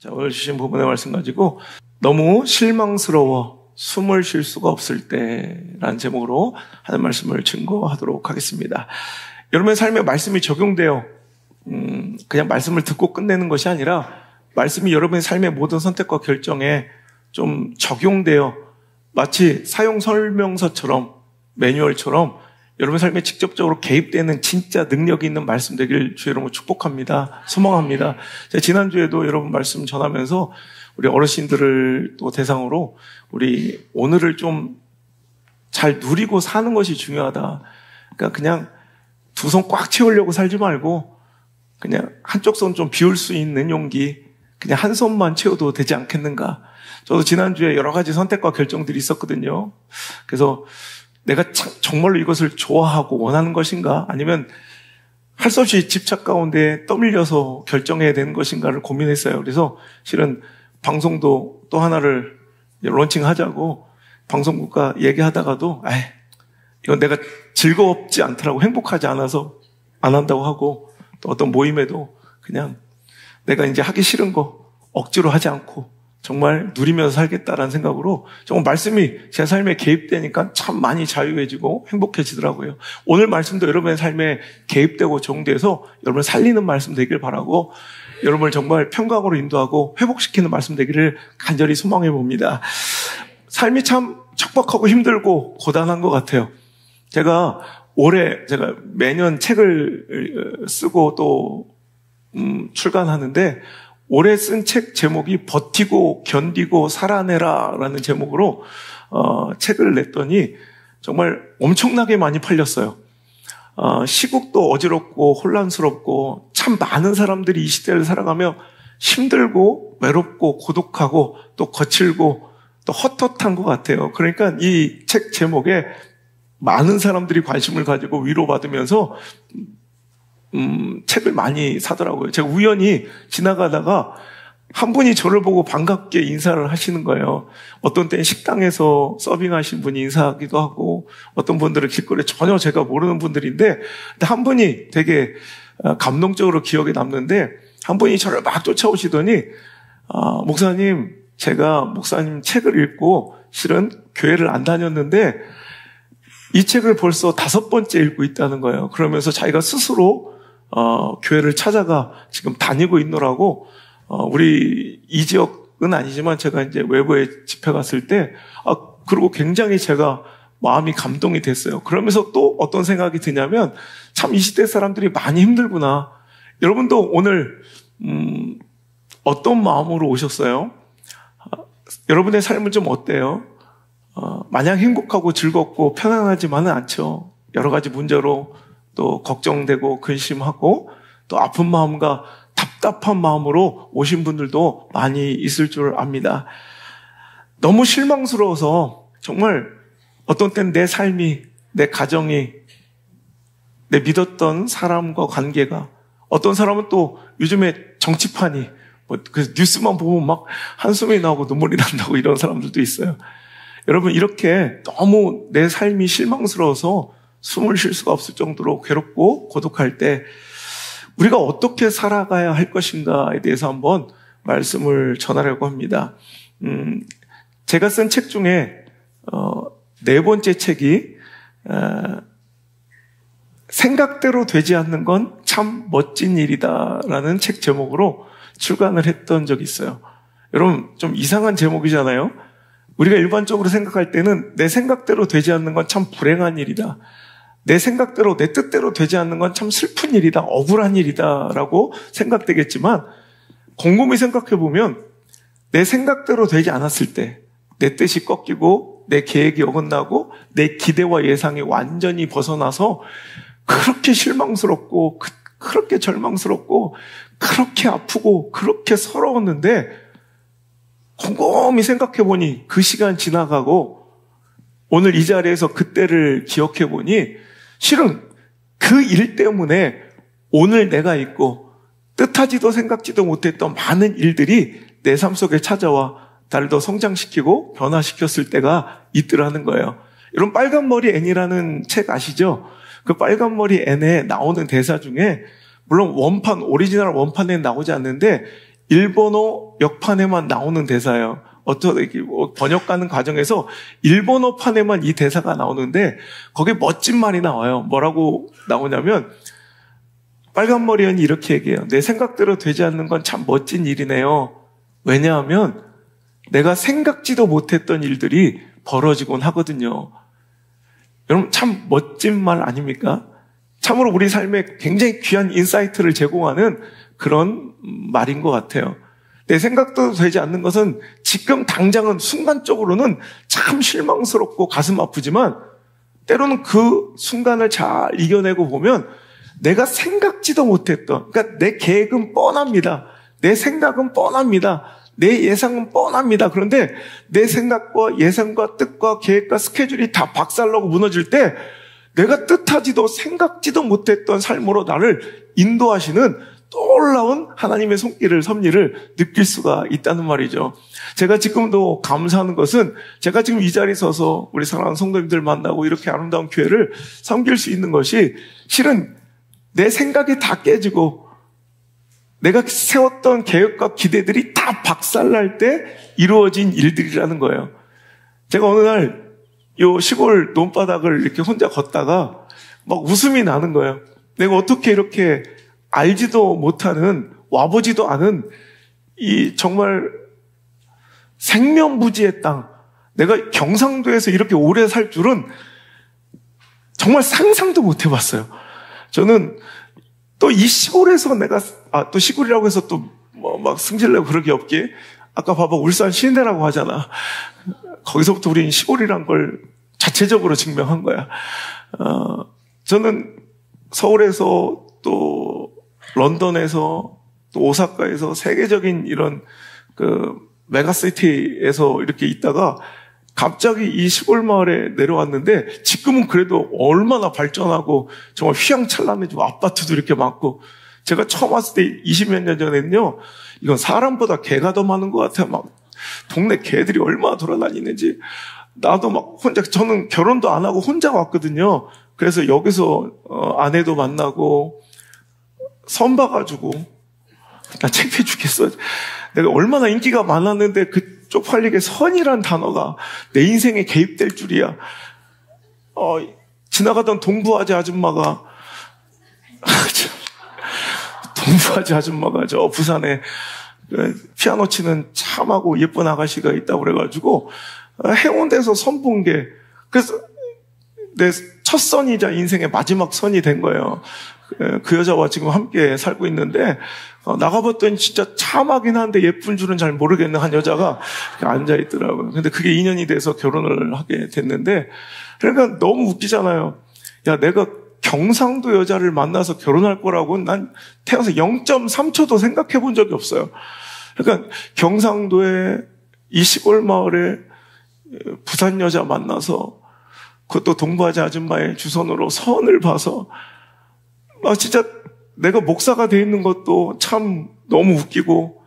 자, 오늘 주신 부분의 말씀 가지고 너무 실망스러워 숨을 쉴 수가 없을 때라는 제목으로 하는 말씀을 증거하도록 하겠습니다. 여러분의 삶에 말씀이 적용돼요. 그냥 말씀을 듣고 끝내는 것이 아니라 말씀이 여러분의 삶의 모든 선택과 결정에 좀 적용돼요. 마치 사용 설명서처럼 매뉴얼처럼 여러분 삶에 직접적으로 개입되는 진짜 능력이 있는 말씀 되길 주 여러분 축복합니다. 소망합니다. 제가 지난주에도 여러분 말씀 전하면서 우리 어르신들을 또 대상으로 우리 오늘을 좀 잘 누리고 사는 것이 중요하다. 그러니까 그냥 두 손 꽉 채우려고 살지 말고 그냥 한쪽 손 좀 비울 수 있는 용기, 그냥 한 손만 채워도 되지 않겠는가. 저도 지난주에 여러 가지 선택과 결정들이 있었거든요. 그래서 내가 정말로 이것을 좋아하고 원하는 것인가, 아니면 할 수 없이 집착 가운데 떠밀려서 결정해야 되는 것인가를 고민했어요. 그래서 실은 방송도 또 하나를 론칭하자고 방송국과 얘기하다가도 이건 내가 즐겁지 않더라고, 행복하지 않아서 안 한다고 하고, 또 어떤 모임에도 그냥 내가 이제 하기 싫은 거 억지로 하지 않고 정말 누리면서 살겠다라는 생각으로 정말 말씀이 제 삶에 개입되니까 참 많이 자유해지고 행복해지더라고요. 오늘 말씀도 여러분의 삶에 개입되고 적용돼서 여러분을 살리는 말씀 되길 바라고, 여러분을 정말 평강으로 인도하고 회복시키는 말씀 되기를 간절히 소망해 봅니다. 삶이 참 척박하고 힘들고 고단한 것 같아요. 제가 매년 책을 쓰고 또 출간하는데, 올해 쓴 책 제목이 버티고 견디고 살아내라 라는 제목으로 책을 냈더니 정말 엄청나게 많이 팔렸어요. 시국도 어지럽고 혼란스럽고 참 많은 사람들이 이 시대를 살아가며 힘들고 외롭고 고독하고 또 거칠고 또 헛헛한 것 같아요. 그러니까 이 책 제목에 많은 사람들이 관심을 가지고 위로받으면서 책을 많이 사더라고요. 제가 우연히 지나가다가 한 분이 저를 보고 반갑게 인사를 하시는 거예요. 어떤 때는 식당에서 서빙하신 분이 인사하기도 하고, 어떤 분들은 길거리에 전혀 제가 모르는 분들인데, 한 분이 되게 감동적으로 기억에 남는데, 한 분이 저를 막 쫓아오시더니 목사님, 제가 목사님 책을 읽고 실은 교회를 안 다녔는데 이 책을 벌써 5번째 읽고 있다는 거예요. 그러면서 자기가 스스로 교회를 찾아가 지금 다니고 있노라고, 우리 이 지역은 아니지만 제가 이제 외부에 집회 갔을 때, 그리고 굉장히 제가 마음이 감동이 됐어요. 그러면서 또 어떤 생각이 드냐면, 참 이 시대 사람들이 많이 힘들구나. 여러분도 오늘, 어떤 마음으로 오셨어요? 여러분의 삶은 좀 어때요? 마냥 행복하고 즐겁고 편안하지만은 않죠. 여러 가지 문제로 또 걱정되고 근심하고 또 아픈 마음과 답답한 마음으로 오신 분들도 많이 있을 줄 압니다. 너무 실망스러워서 정말 어떤 때는 내 삶이, 내 가정이, 내 믿었던 사람과 관계가, 어떤 사람은 또 요즘에 정치판이 그 뉴스만 보면 막 한숨이 나오고 눈물이 난다고 이런 사람들도 있어요. 여러분, 이렇게 너무 내 삶이 실망스러워서 숨을 쉴 수가 없을 정도로 괴롭고 고독할 때 우리가 어떻게 살아가야 할 것인가에 대해서 한번 말씀을 전하려고 합니다. 제가 쓴 책 중에 4번째 책이 생각대로 되지 않는 건 참 멋진 일이다라는 책 제목으로 출간을 했던 적이 있어요. 여러분, 좀 이상한 제목이잖아요. 우리가 일반적으로 생각할 때는 내 생각대로 되지 않는 건 참 불행한 일이다. 내 생각대로, 내 뜻대로 되지 않는 건 참 슬픈 일이다, 억울한 일이다 라고 생각되겠지만, 곰곰이 생각해보면 내 생각대로 되지 않았을 때, 내 뜻이 꺾이고 내 계획이 어긋나고 내 기대와 예상이 완전히 벗어나서 그렇게 실망스럽고 그렇게 절망스럽고 그렇게 아프고 그렇게 서러웠는데, 곰곰이 생각해보니 그 시간 지나가고 오늘 이 자리에서 그때를 기억해보니 실은 그 일 때문에 오늘 내가 있고 뜻하지도 생각지도 못했던 많은 일들이 내 삶 속에 찾아와 나를 더 성장시키고 변화시켰을 때가 있더라는 거예요. 여러분, 빨간머리 앤이라는 책 아시죠? 그 빨간머리 앤에 나오는 대사 중에, 물론 오리지널 원판에 나오지 않는데 일본어 역판에만 나오는 대사예요. 어떻게 번역하는 과정에서 일본어판에만 이 대사가 나오는데 거기에 멋진 말이 나와요. 뭐라고 나오냐면 빨간머리 연이 이렇게 얘기해요. 내 생각대로 되지 않는 건 참 멋진 일이네요. 왜냐하면 내가 생각지도 못했던 일들이 벌어지곤 하거든요. 여러분 참 멋진 말 아닙니까? 참으로 우리 삶에 굉장히 귀한 인사이트를 제공하는 그런 말인 것 같아요. 내 생각도 되지 않는 것은 지금 당장은 순간적으로는 참 실망스럽고 가슴 아프지만 때로는 그 순간을 잘 이겨내고 보면 내가 생각지도 못했던, 그러니까 내 계획은 뻔합니다. 내 생각은 뻔합니다. 내 예상은 뻔합니다. 그런데 내 생각과 예상과 뜻과 계획과 스케줄이 다 박살나고 무너질 때 내가 뜻하지도 생각지도 못했던 삶으로 나를 인도하시는 놀라운 하나님의 손길을, 섭리를 느낄 수가 있다는 말이죠. 제가 지금도 감사하는 것은 제가 지금 이 자리에 서서 우리 사랑하는 성도님들 만나고 이렇게 아름다운 교회를 섬길 수 있는 것이 실은 내 생각이 다 깨지고 내가 세웠던 계획과 기대들이 다 박살날 때 이루어진 일들이라는 거예요. 제가 어느 날 요 시골 논바닥을 이렇게 혼자 걷다가 막 웃음이 나는 거예요. 내가 어떻게 이렇게 알지도 못하는, 와보지도 않은 이 정말 생명부지의 땅, 내가 경상도에서 이렇게 오래 살 줄은 정말 상상도 못 해봤어요. 저는 또 이 시골에서 내가, 또 시골이라고 해서 또 뭐 막 승질내고 그럴 게 없게, 아까 봐봐, 울산 시내라고 하잖아. 거기서부터 우린 시골이란 걸 자체적으로 증명한 거야. 저는 서울에서 또 런던에서 또 오사카에서 세계적인 이런 그 메가시티에서 이렇게 있다가 갑자기 이 시골 마을에 내려왔는데 지금은 그래도 얼마나 발전하고 정말 휘황찬란해지고 아파트도 이렇게 많고 제가 처음 왔을 때 20몇 년 전에는요 이건 사람보다 개가 더 많은 것 같아요. 막 동네 개들이 얼마나 돌아다니는지 나도 막 혼자 저는 결혼도 안 하고 혼자 왔거든요. 그래서 여기서 아내도 만나고 선 봐가지고 나 창피해 죽겠어. 내가 얼마나 인기가 많았는데 그 쪽팔리게 선이란 단어가 내 인생에 개입될 줄이야. 지나가던 동부아재 아줌마가 저 부산에 피아노 치는 참하고 예쁜 아가씨가 있다고 그래가지고 해운대에서 선 본 게 그래서 내 첫 선이자 인생의 마지막 선이 된 거예요. 그 여자와 지금 함께 살고 있는데 나가봤더니 진짜 참하긴 한데 예쁜 줄은 잘 모르겠는 한 여자가 앉아있더라고요. 근데 그게 인연이 돼서 결혼을 하게 됐는데 그러니까 너무 웃기잖아요. 야 내가 경상도 여자를 만나서 결혼할 거라고는 난 태어나서 0.3초도 생각해 본 적이 없어요. 그러니까 경상도의 이 시골 마을에 부산 여자 만나서 그것도 동부아재 아줌마의 주선으로 선을 봐서 진짜 내가 목사가 돼 있는 것도 참 너무 웃기고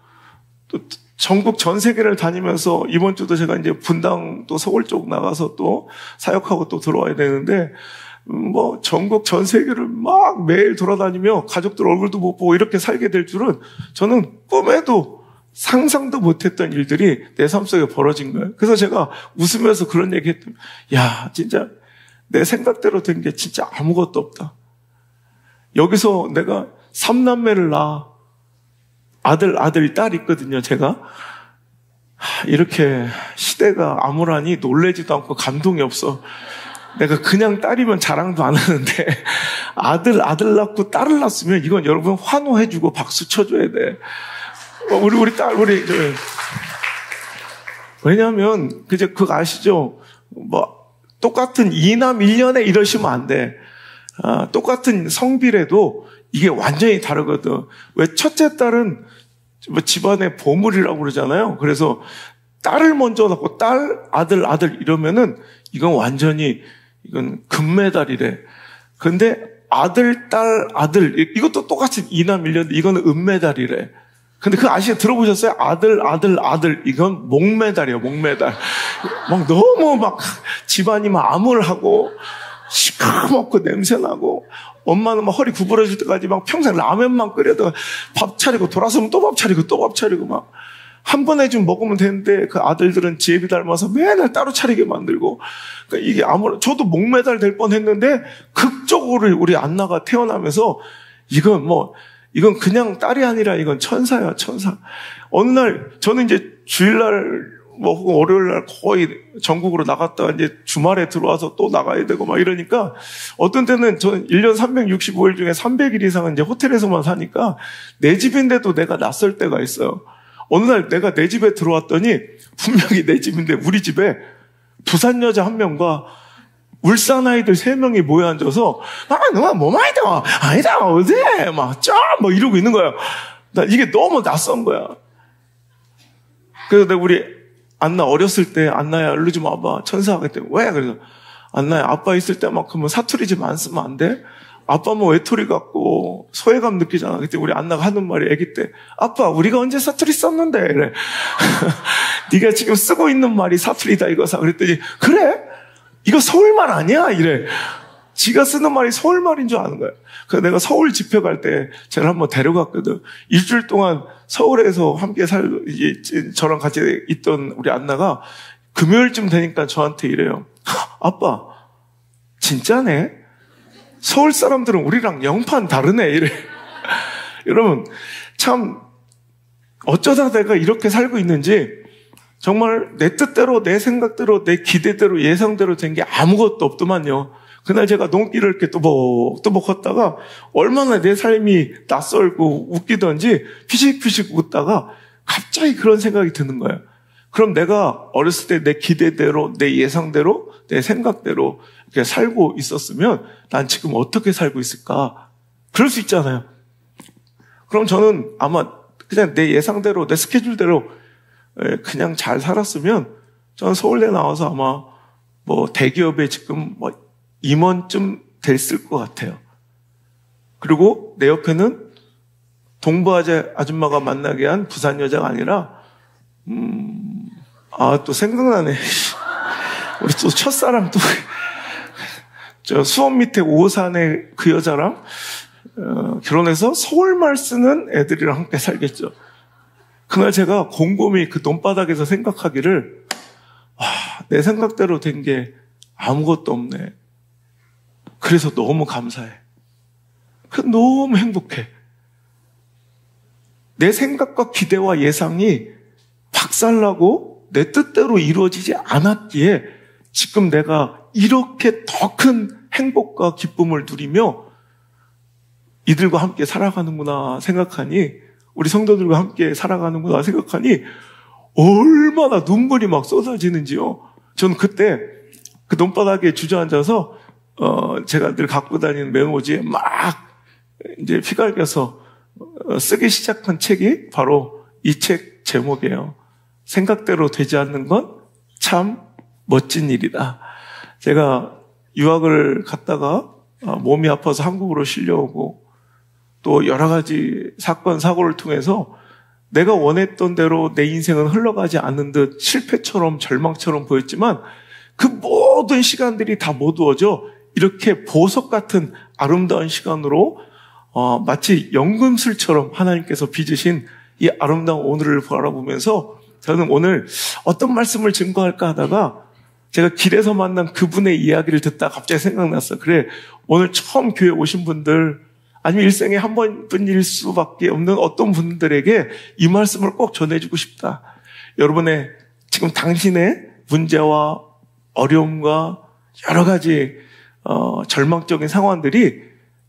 또 전국 전 세계를 다니면서 이번 주도 제가 이제 분당 또 서울 쪽 나가서 또 사역하고 또 들어와야 되는데 뭐 전국 전 세계를 막 매일 돌아다니며 가족들 얼굴도 못 보고 이렇게 살게 될 줄은 저는 꿈에도 상상도 못했던 일들이 내 삶 속에 벌어진 거예요. 그래서 제가 웃으면서 그런 얘기 했더니 야 진짜 내 생각대로 된 게 진짜 아무것도 없다. 여기서 내가 3남매를 낳아 아들, 딸 있거든요, 제가. 이렇게 시대가 암울하니 놀래지도 않고 감동이 없어. 내가 그냥 딸이면 자랑도 안 하는데 아들 낳고 딸을 낳았으면 이건 여러분 환호해주고 박수 쳐줘야 돼. 우리 딸, 왜냐하면 그거 아시죠? 똑같은 2남 1년에 이러시면 안 돼. 똑같은 성비라도 이게 완전히 다르거든. 왜 첫째 딸은 집안의 보물이라고 그러잖아요. 그래서 딸을 먼저 낳고 딸, 아들 이러면은 이건 완전히 이건 금메달이래. 근데 아들, 딸, 아들 이것도 똑같이 2남 1년 이거는 은메달이래. 근데 들어보셨어요? 아들 이건 목메달이에요. 목메달. 막 너무 막 집안이 막 암울하고 시커멓고 냄새나고 엄마는 막 허리 구부러질 때까지 막 평생 라면만 끓여다가 밥 차리고 돌아서면 또 밥 차리고 또 밥 차리고 막 한 번에 좀 먹으면 되는데 그 아들들은 지혜비 닮아서 맨날 따로 차리게 만들고 그러니까 이게 저도 목매달 될 뻔했는데 극적으로 우리 안나가 태어나면서 이건 그냥 딸이 아니라 이건 천사야, 천사. 어느 날 저는 이제 주일날 혹은 월요일날 거의 전국으로 나갔다가 이제 주말에 들어와서 또 나가야 되고 막 이러니까 어떤 때는 저는 1년 365일 중에 300일 이상은 이제 호텔에서만 사니까 내 집인데도 내가 낯설 때가 있어요. 어느 날 내가 내 집에 들어왔더니 분명히 내 집인데 우리 집에 부산 여자 한 명과 울산 아이들 3명이 모여 앉아서 너가 뭐 많이 더 아니다 어제 막 이러고 있는 거야. 나 이게 너무 낯선 거야. 그래서 내가 우리 안나 어렸을 때 안나야 일로 좀 와봐. 천사 그때 왜? 그래서 안나야 아빠 있을 때만큼은 사투리 좀 안 쓰면 안 돼? 아빠 뭐 외톨이 같고 소외감 느끼잖아. 그때 우리 안나가 하는 말이 애기 때 아빠 우리가 언제 사투리 썼는데 이래. 네가 지금 쓰고 있는 말이 사투리다 이거사. 그랬더니 그래? 이거 서울말 아니야? 이래. 지가 쓰는 말이 서울말인 줄 아는 거야. 그래서 내가 서울 집회 갈 때 제가 한번 데려갔거든. 일주일 동안 서울에서 함께 저랑 같이 있던 우리 안나가 금요일쯤 되니까 저한테 이래요. 아빠, 진짜네? 서울 사람들은 우리랑 영판 다르네. 이래. 여러분, 참, 어쩌다 내가 이렇게 살고 있는지 정말 내 뜻대로, 내 생각대로, 내 기대대로, 예상대로 된 게 아무것도 없더만요. 그날 제가 농길을 이렇게 또박 걷다가 얼마나 내 삶이 낯설고 웃기던지 피식피식 웃다가 갑자기 그런 생각이 드는 거예요. 그럼 내가 어렸을 때 내 기대대로, 내 예상대로, 내 생각대로 이렇게 살고 있었으면 난 지금 어떻게 살고 있을까? 그럴 수 있잖아요. 그럼 저는 아마 그냥 내 예상대로, 내 스케줄대로 그냥 잘 살았으면 저는 서울대 나와서 아마 대기업에 지금 임원쯤 됐을 것 같아요. 그리고 내 옆에는 동부아재 아줌마가 만나게 한 부산 여자가 아니라 또 생각나네. 우리 또 첫사랑 저 수원 밑에 오산의 그 여자랑 결혼해서 서울말 쓰는 애들이랑 함께 살겠죠. 그날 제가 곰곰이 그 돈바닥에서 생각하기를 내 생각대로 된 게 아무것도 없네. 그래서 너무 감사해. 너무 행복해. 내 생각과 기대와 예상이 박살나고 내 뜻대로 이루어지지 않았기에 지금 내가 이렇게 더 큰 행복과 기쁨을 누리며 이들과 함께 살아가는구나 생각하니, 우리 성도들과 함께 살아가는구나 생각하니 얼마나 눈물이 막 쏟아지는지요. 저는 그때 그 논바닥에 주저앉아서 제가 늘 갖고 다니는 메모지에 막 이제 휘갈겨서 쓰기 시작한 책이 바로 이 책 제목이에요. 생각대로 되지 않는 건 참 멋진 일이다. 제가 유학을 갔다가 몸이 아파서 한국으로 실려오고 또 여러 가지 사건, 사고를 통해서 내가 원했던 대로 내 인생은 흘러가지 않는 듯 실패처럼 절망처럼 보였지만 그 모든 시간들이 다 모두어져 이렇게 보석 같은 아름다운 시간으로 마치 연금술처럼 하나님께서 빚으신 이 아름다운 오늘을 바라보면서 저는 오늘 어떤 말씀을 증거할까 하다가 제가 길에서 만난 그분의 이야기를 듣다 갑자기 생각났어요. 그래, 오늘 처음 교회 오신 분들 아니면 일생에 한 번뿐일 수밖에 없는 어떤 분들에게 이 말씀을 꼭 전해주고 싶다. 여러분의 지금 당신의 문제와 어려움과 여러 가지 절망적인 상황들이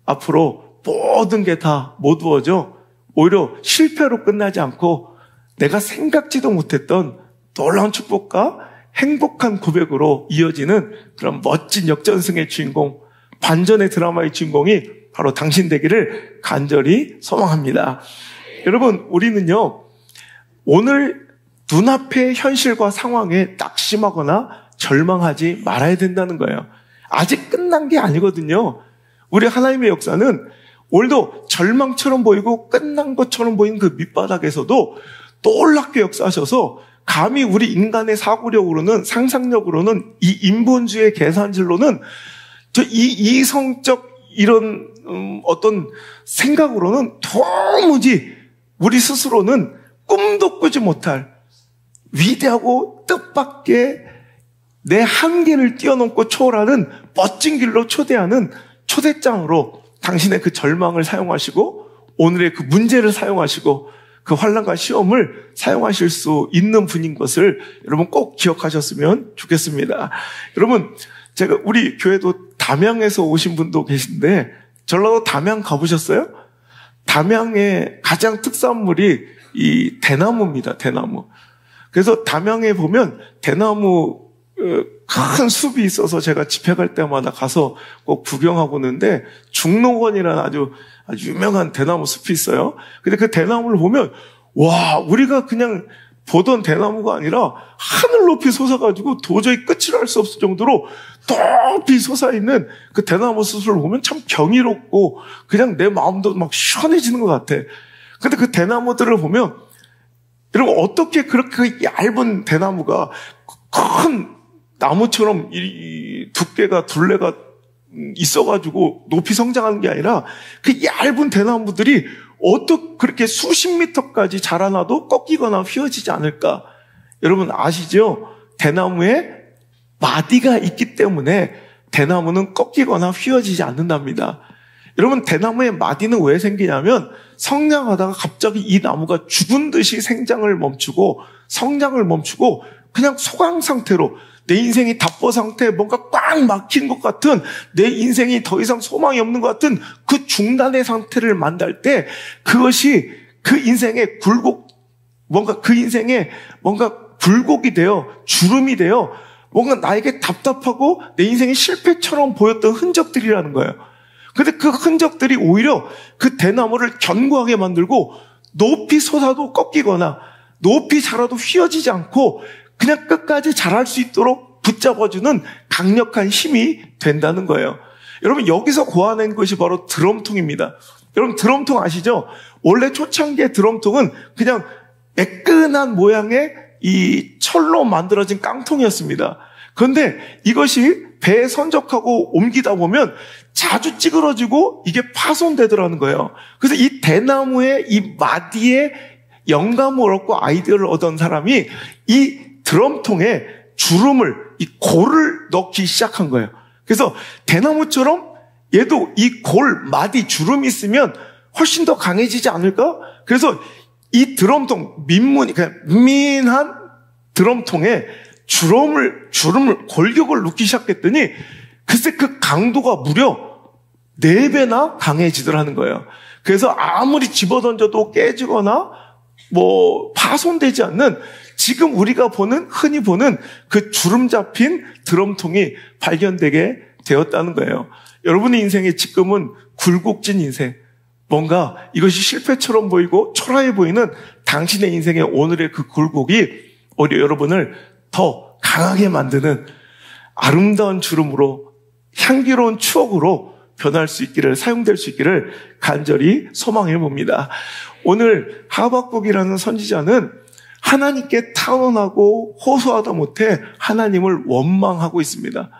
앞으로 모든 게 다 모두어져 오히려 실패로 끝나지 않고 내가 생각지도 못했던 놀라운 축복과 행복한 고백으로 이어지는 그런 멋진 역전승의 주인공, 반전의 드라마의 주인공이 바로 당신 되기를 간절히 소망합니다. 여러분, 우리는요, 오늘 눈앞의 현실과 상황에 낙심하거나 절망하지 말아야 된다는 거예요. 아직 끝난 게 아니거든요. 우리 하나님의 역사는 오늘도 절망처럼 보이고 끝난 것처럼 보이는 그 밑바닥에서도 놀랍게 역사하셔서 감히 우리 인간의 사고력으로는, 상상력으로는, 이 인본주의 계산질로는 저 이 이성적 이런 어떤 생각으로는 도무지 우리 스스로는 꿈도 꾸지 못할 위대하고 뜻밖의 내 한계를 뛰어넘고 초월하는 멋진 길로 초대하는 초대장으로 당신의 그 절망을 사용하시고 오늘의 그 문제를 사용하시고 그 환난과 시험을 사용하실 수 있는 분인 것을 여러분 꼭 기억하셨으면 좋겠습니다. 여러분, 제가 우리 교회도 담양에서 오신 분도 계신데 전라도 담양 가보셨어요? 담양의 가장 특산물이 이 대나무입니다. 대나무. 그래서 담양에 보면 대나무 큰 숲이 있어서 제가 집회 갈 때마다 가서 꼭 구경하고 오는데 중록원이라는 아주 유명한 대나무 숲이 있어요. 근데 그 대나무를 보면 와, 우리가 그냥 보던 대나무가 아니라 하늘 높이 솟아가지고 도저히 끝을 알 수 없을 정도로 높이 솟아있는 그 대나무 숲을 보면 참 경이롭고 그냥 내 마음도 막 시원해지는 것 같아. 근데 그 대나무들을 보면 여러분 어떻게 그렇게 얇은 대나무가 큰 나무처럼 이 두께가 둘레가 있어가지고 높이 성장하는 게 아니라 그 얇은 대나무들이 어떻게 그렇게 수십 미터까지 자라나도 꺾이거나 휘어지지 않을까? 여러분 아시죠? 대나무에 마디가 있기 때문에 대나무는 꺾이거나 휘어지지 않는답니다. 여러분 대나무의 마디는 왜 생기냐면 성장하다가 갑자기 이 나무가 죽은 듯이 생장을 멈추고 성장을 멈추고 그냥 소강 상태로 내 인생이 답보 상태에 뭔가 꽉 막힌 것 같은 내 인생이 더 이상 소망이 없는 것 같은 그 중단의 상태를 만날 때 그것이 그 인생의 그 인생에 뭔가 굴곡이 되어 주름이 되어 뭔가 나에게 답답하고 내 인생의 실패처럼 보였던 흔적들이라는 거예요. 근데 그 흔적들이 오히려 그 대나무를 견고하게 만들고 높이 솟아도 꺾이거나 높이 자라도 휘어지지 않고 그냥 끝까지 자랄 수 있도록 붙잡아주는 강력한 힘이 된다는 거예요. 여러분 여기서 고안한 것이 바로 드럼통입니다. 여러분 드럼통 아시죠? 원래 초창기의 드럼통은 그냥 매끈한 모양의 이 철로 만들어진 깡통이었습니다. 그런데 이것이 배에 선적하고 옮기다 보면 자주 찌그러지고 이게 파손되더라는 거예요. 그래서 이 대나무의 이 마디에 영감을 얻고 아이디어를 얻은 사람이 이 드럼통에 주름을, 이 골을 넣기 시작한 거예요. 그래서 대나무처럼 얘도 이 골, 마디, 주름이 있으면 훨씬 더 강해지지 않을까? 그래서 이 드럼통, 민한 드럼통에 주름을, 골격을 넣기 시작했더니 글쎄 그 강도가 무려 4배나 강해지더라는 거예요. 그래서 아무리 집어던져도 깨지거나 파손되지 않는 지금 우리가 흔히 보는 그 주름 잡힌 드럼통이 발견되게 되었다는 거예요. 여러분의 인생에 지금은 굴곡진 인생, 뭔가 이것이 실패처럼 보이고 초라해 보이는 당신의 인생의 오늘의 그 굴곡이 오히려 여러분을 더 강하게 만드는 아름다운 주름으로 향기로운 추억으로 변할 수 있기를, 사용될 수 있기를 간절히 소망해 봅니다. 오늘 하박국이라는 선지자는 하나님께 탄원하고 호소하다 못해 하나님을 원망하고 있습니다.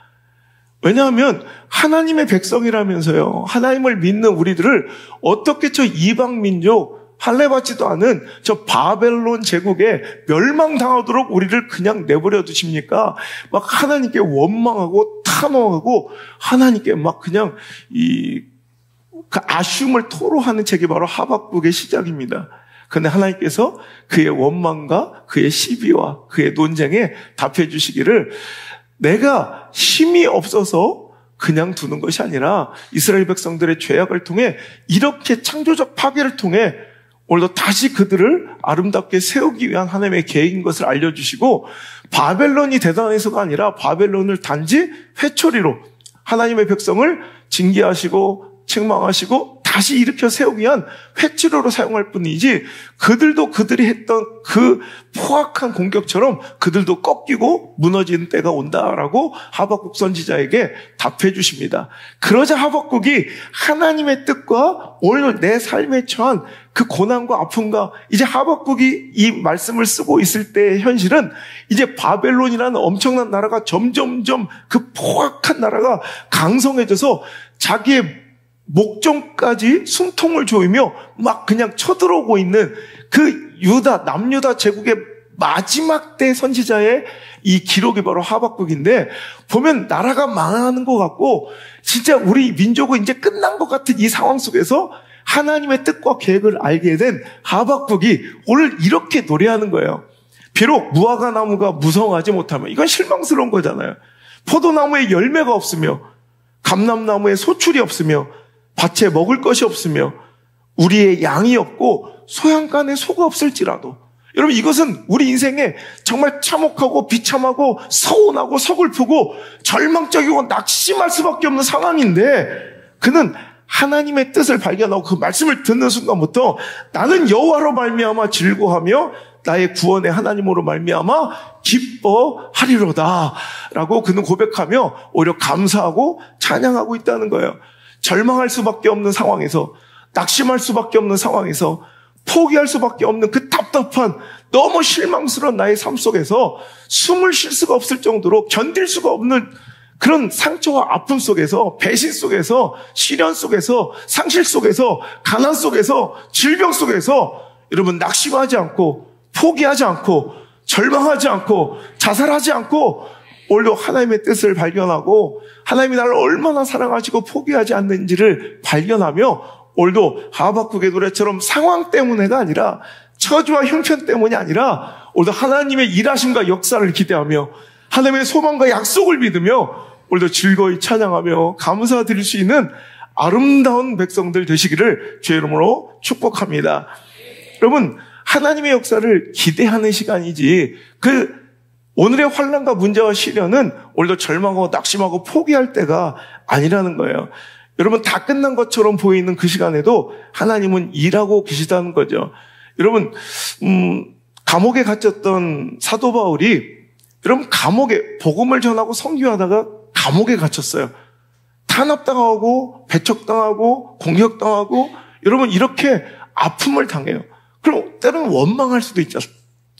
왜냐하면 하나님의 백성이라면서요. 하나님을 믿는 우리들을 어떻게 저 이방 민족, 할례받지도 않은 저 바벨론 제국에 멸망당하도록 우리를 그냥 내버려 두십니까? 막 하나님께 원망하고 탄원하고 하나님께 막 그냥 그 아쉬움을 토로하는 책이 바로 하박국의 시작입니다. 그런데 하나님께서 그의 원망과 그의 시비와 그의 논쟁에 답해 주시기를 내가 힘이 없어서 그냥 두는 것이 아니라 이스라엘 백성들의 죄악을 통해 이렇게 창조적 파괴를 통해 오늘도 다시 그들을 아름답게 세우기 위한 하나님의 계획인 것을 알려주시고 바벨론이 대단해서가 아니라 바벨론을 단지 회초리로 하나님의 백성을 징계하시고 책망하시고 다시 일으켜 세우기 위한 회초리로 사용할 뿐이지 그들도 그들이 했던 그 포악한 공격처럼 그들도 꺾이고 무너지는 때가 온다라고 하박국 선지자에게 답해 주십니다. 그러자 하박국이 하나님의 뜻과 오늘 내 삶에 처한 그 고난과 아픔과 이제 하박국이 이 말씀을 쓰고 있을 때의 현실은 이제 바벨론이라는 엄청난 나라가 점점점 그 포악한 나라가 강성해져서 자기의 목전까지 숨통을 조이며 막 그냥 쳐들어오고 있는 그 남유다 제국의 마지막 때 선지자의 이 기록이 바로 하박국인데, 보면 나라가 망하는 것 같고 진짜 우리 민족은 이제 끝난 것 같은 이 상황 속에서 하나님의 뜻과 계획을 알게 된 하박국이 오늘 이렇게 노래하는 거예요. 비록 무화과 나무가 무성하지 못하면, 이건 실망스러운 거잖아요. 포도나무에 열매가 없으며 감람나무에 소출이 없으며 밭에 먹을 것이 없으며 우리의 양이 없고 소양간에 소가 없을지라도, 여러분 이것은 우리 인생에 정말 참혹하고 비참하고 서운하고 서글프고 절망적이고 낙심할 수밖에 없는 상황인데, 그는 하나님의 뜻을 발견하고 그 말씀을 듣는 순간부터 나는 여호와로 말미암아 즐거하며 나의 구원의 하나님으로 말미암아 기뻐하리로다 라고 그는 고백하며 오히려 감사하고 찬양하고 있다는 거예요. 절망할 수밖에 없는 상황에서, 낙심할 수밖에 없는 상황에서, 포기할 수밖에 없는 그 답답한 너무 실망스러운 나의 삶 속에서 숨을 쉴 수가 없을 정도로 견딜 수가 없는 그런 상처와 아픔 속에서, 배신 속에서, 시련 속에서, 상실 속에서, 가난 속에서, 질병 속에서 여러분 낙심하지 않고 포기하지 않고 절망하지 않고 자살하지 않고 오히려 하나님의 뜻을 발견하고 하나님이 나를 얼마나 사랑하시고 포기하지 않는지를 발견하며, 오늘도 하박국의 노래처럼 상황 때문에가 아니라, 처지와 형편 때문이 아니라 오늘도 하나님의 일하심과 역사를 기대하며 하나님의 소망과 약속을 믿으며 오늘도 즐거이 찬양하며 감사드릴 수 있는 아름다운 백성들 되시기를 주의 이름으로 축복합니다. 여러분, 하나님의 역사를 기대하는 시간이지, 그 오늘의 환난과 문제와 시련은 오늘도 절망하고 낙심하고 포기할 때가 아니라는 거예요. 여러분, 다 끝난 것처럼 보이는 그 시간에도 하나님은 일하고 계시다는 거죠. 여러분, 감옥에 갇혔던 사도 바울이, 여러분, 감옥에 복음을 전하고 선교하다가 감옥에 갇혔어요. 탄압당하고 배척당하고 공격당하고 여러분 이렇게 아픔을 당해요. 그럼 때로는 원망할 수도 있죠.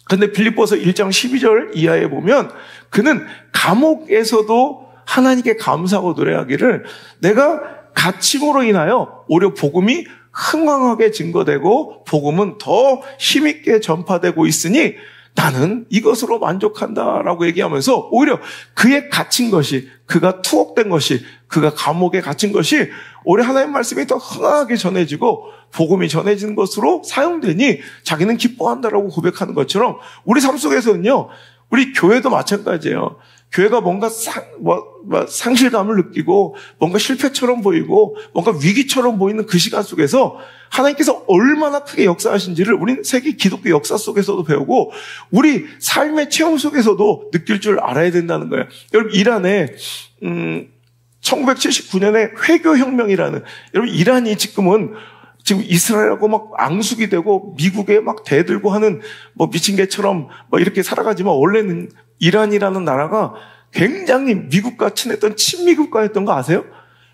그런데 빌립보서 1장 12절 이하에 보면 그는 감옥에서도 하나님께 감사하고 노래하기를, 내가 갇힘으로 인하여 오히려 복음이 흥왕하게 증거되고 복음은 더 힘있게 전파되고 있으니 나는 이것으로 만족한다라고 얘기하면서 오히려 그의 갇힌 것이, 그가 투옥된 것이, 그가 감옥에 갇힌 것이 오히려 하나님의 말씀이 더 흥하게 전해지고 복음이 전해지는 것으로 사용되니 자기는 기뻐한다라고 고백하는 것처럼 우리 삶 속에서는요, 우리 교회도 마찬가지예요. 교회가 뭔가 상실감을 느끼고 뭔가 실패처럼 보이고 뭔가 위기처럼 보이는 그 시간 속에서 하나님께서 얼마나 크게 역사하신지를 우리는 세계 기독교 역사 속에서도 배우고 우리 삶의 체험 속에서도 느낄 줄 알아야 된다는 거예요. 여러분, 이란에 1979년에 회교혁명이라는, 여러분 이란이 지금 이스라엘하고 막 앙숙이 되고 미국에 막 대들고 하는 미친 개처럼 이렇게 살아가지만, 원래는 이란이라는 나라가 굉장히 미국과 친했던 친미국가였던 거 아세요?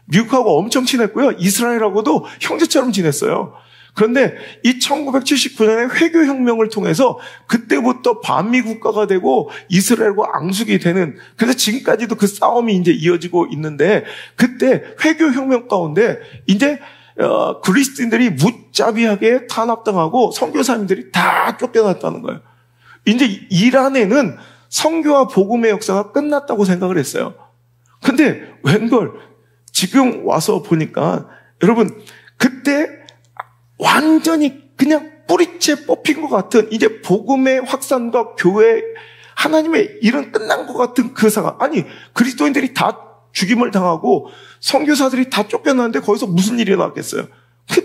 미국하고 엄청 친했고요. 이스라엘하고도 형제처럼 지냈어요. 그런데 이 1979년에 회교혁명을 통해서 그때부터 반미국가가 되고 이스라엘과 앙숙이 되는, 그래서 지금까지도 그 싸움이 이제 이어지고 있는데, 그때 회교혁명 가운데 이제 그리스도인들이 무자비하게 탄압당하고 선교사님들이 다 쫓겨났다는 거예요. 이제 이란에는 선교와 복음의 역사가 끝났다고 생각을 했어요. 근데 웬걸 지금 와서 보니까 여러분, 그때 완전히 그냥 뿌리채 뽑힌 것 같은 이제 복음의 확산과 교회 하나님의 일은 끝난 것 같은 그 상황. 아니, 그리스도인들이 다 죽임을 당하고 선교사들이 다 쫓겨났는데 거기서 무슨 일이 났겠어요?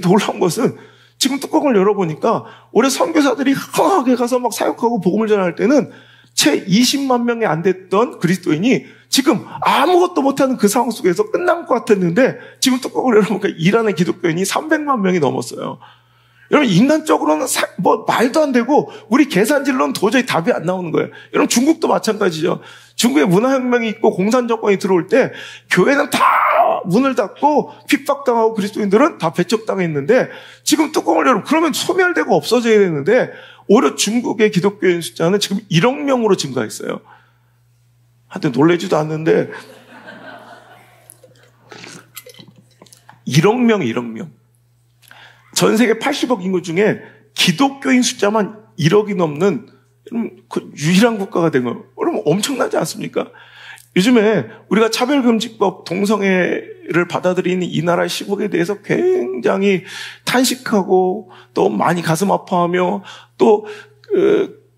놀라운 것은 지금 뚜껑을 열어보니까 올해 선교사들이 흥하게 가서 막 사역하고 복음을 전할 때는 채 20만 명이 안 됐던 그리스도인이 지금 아무것도 못하는 그 상황 속에서 끝난 것 같았는데 지금 뚜껑을 열어보니까 이란의 기독교인이 300만 명이 넘었어요. 여러분, 인간적으로는 말도 안 되고 우리 계산질로는 도저히 답이 안 나오는 거예요. 여러분, 중국도 마찬가지죠. 중국에 문화혁명이 있고 공산정권이 들어올 때 교회는 다 문을 닫고 핍박당하고 그리스도인들은 다 배척당했는데 지금 뚜껑을 열면 그러면 소멸되고 없어져야 되는데 오히려 중국의 기독교인 숫자는 지금 1억 명으로 증가했어요. 하여튼 놀라지도 않는데 1억 명, 1억 명. 전 세계 80억 인구 중에 기독교인 숫자만 1억이 넘는 그 유일한 국가가 된 거예요. 여러분 엄청나지 않습니까? 요즘에 우리가 차별금지법 동성애를 받아들이는 이 나라의 시국에 대해서 굉장히 탄식하고 또 많이 가슴 아파하며 또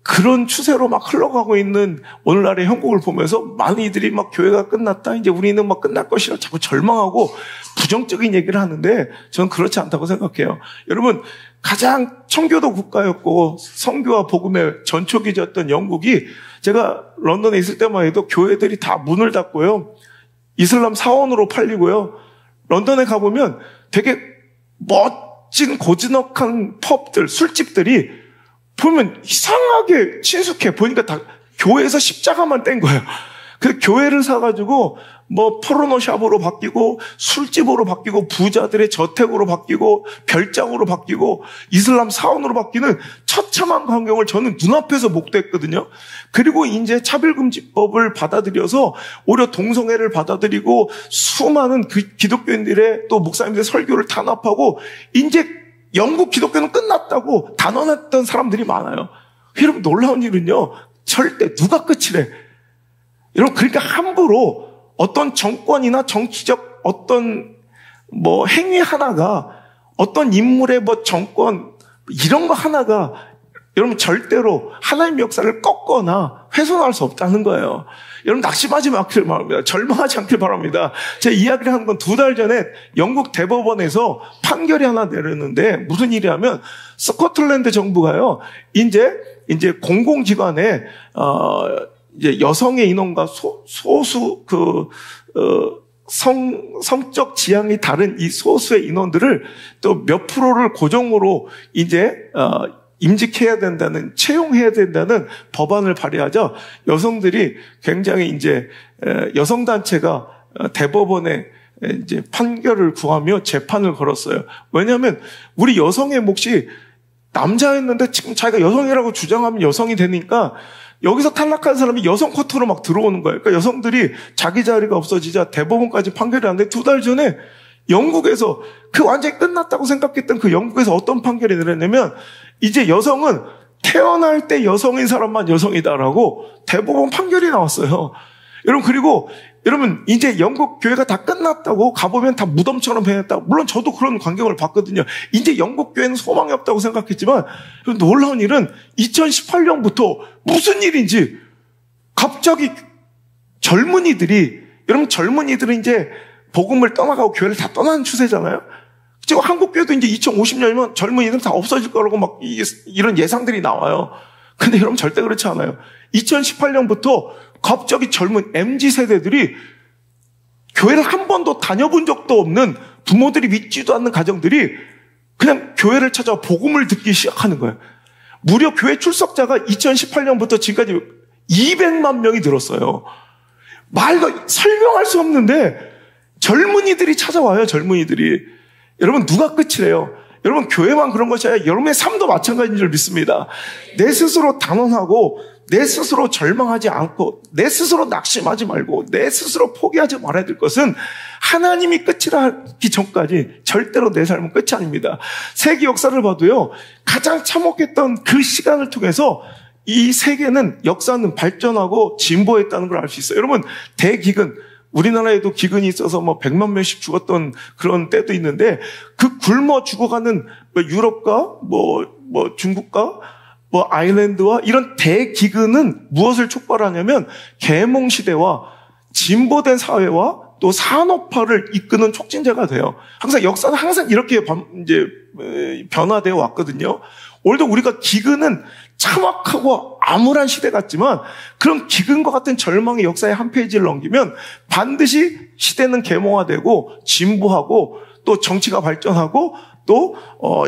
그런 추세로 막 흘러가고 있는 오늘날의 형국을 보면서 많은 이들이 막 교회가 끝났다, 이제 우리는 막 끝날 것이라 자꾸 절망하고 부정적인 얘기를 하는데 저는 그렇지 않다고 생각해요. 여러분, 가장 청교도 국가였고 선교와 복음의 전초기였던 영국이, 제가 런던에 있을 때만 해도 교회들이 다 문을 닫고요, 이슬람 사원으로 팔리고요, 런던에 가보면 되게 멋진 고즈넉한 펍들, 술집들이 보면 이상하게 친숙해. 보니까 다 교회에서 십자가만 뗀 거예요. 그 교회를 사가지고 뭐 포르노샵으로 바뀌고 술집으로 바뀌고 부자들의 저택으로 바뀌고 별장으로 바뀌고 이슬람 사원으로 바뀌는 처참한 광경을 저는 눈앞에서 목도했거든요. 그리고 이제 차별금지법을 받아들여서 오히려 동성애를 받아들이고 수많은 그 기독교인들의 또 목사님들의 설교를 탄압하고 이제 영국 기독교는 끝났다고 단언했던 사람들이 많아요. 여러분, 놀라운 일은요, 절대 누가 끝이래. 여러분, 그러니까 함부로 어떤 정권이나 정치적 어떤 뭐 행위 하나가, 어떤 인물의 뭐 정권 이런 거 하나가 여러분 절대로 하나님의 역사를 꺾거나 훼손할 수 없다는 거예요. 여러분, 낙심하지 않길 바랍니다. 절망하지 않길 바랍니다. 제가 이야기를 하는 건 2달 전에 영국 대법원에서 판결이 하나 내렸는데, 무슨 일이냐면 스코틀랜드 정부가요, 이제 공공기관에 이제 여성의 인원과 소수 성적 지향이 다른 이 소수의 인원들을 또 몇 프로를 고정으로 이제 임직해야 된다는, 채용해야 된다는 법안을 발의하자 여성들이 굉장히 이제 여성단체가 대법원에 이제 판결을 구하며 재판을 걸었어요. 왜냐하면 우리 여성의 몫이, 남자였는데 지금 자기가 여성이라고 주장하면 여성이 되니까 여기서 탈락한 사람이 여성 코트로 막 들어오는 거예요. 그러니까 여성들이 자기 자리가 없어지자 대법원까지 판결이 났는데, 2달 전에 영국에서 그 완전히 끝났다고 생각했던 그 영국에서 어떤 판결이 내렸냐면, 이제 여성은 태어날 때 여성인 사람만 여성이다라고 대법원 판결이 나왔어요. 여러분, 그리고 여러분, 이제 영국 교회가 다 끝났다고 가보면 다 무덤처럼 변했다고. 물론 저도 그런 광경을 봤거든요. 이제 영국 교회는 소망이 없다고 생각했지만, 놀라운 일은 2018년부터 무슨 일인지 갑자기 젊은이들이, 여러분, 젊은이들은 이제 복음을 떠나가고 교회를 다 떠나는 추세잖아요. 지금 한국 교회도 이제 2050년이면 젊은이들은 다 없어질 거라고 막 이런 예상들이 나와요. 근데 여러분, 절대 그렇지 않아요. 2018년부터 갑자기 젊은 MZ세대들이, 교회를 한 번도 다녀본 적도 없는, 부모들이 믿지도 않는 가정들이 그냥 교회를 찾아 복음을 듣기 시작하는 거예요. 무려 교회 출석자가 2018년부터 지금까지 200만 명이 늘었어요. 말도 설명할 수 없는데 젊은이들이 찾아와요. 젊은이들이. 여러분, 누가 끝이래요? 여러분, 교회만 그런 것이 아니라 여러분의 삶도 마찬가지인 줄 믿습니다. 내 스스로 단언하고, 내 스스로 절망하지 않고, 내 스스로 낙심하지 말고, 내 스스로 포기하지 말아야 될 것은, 하나님이 끝이라 하기 전까지 절대로 내 삶은 끝이 아닙니다. 세계 역사를 봐도요, 가장 참혹했던 그 시간을 통해서 이 세계는, 역사는 발전하고 진보했다는 걸 알 수 있어요. 여러분, 대기근, 우리나라에도 기근이 있어서 뭐 100만 명씩 죽었던 그런 때도 있는데, 그 굶어 죽어가는 유럽과 뭐 중국과 뭐 아일랜드와 이런 대기근은 무엇을 촉발하냐면, 계몽 시대와 진보된 사회와 또 산업화를 이끄는 촉진제가 돼요. 항상 역사는 항상 이렇게 이제 변화되어 왔거든요. 오늘도 우리가 기근은 참혹하고 암울한 시대 같지만, 그런 기근과 같은 절망의 역사의 한 페이지를 넘기면 반드시 시대는 계몽화되고 진보하고 또 정치가 발전하고 또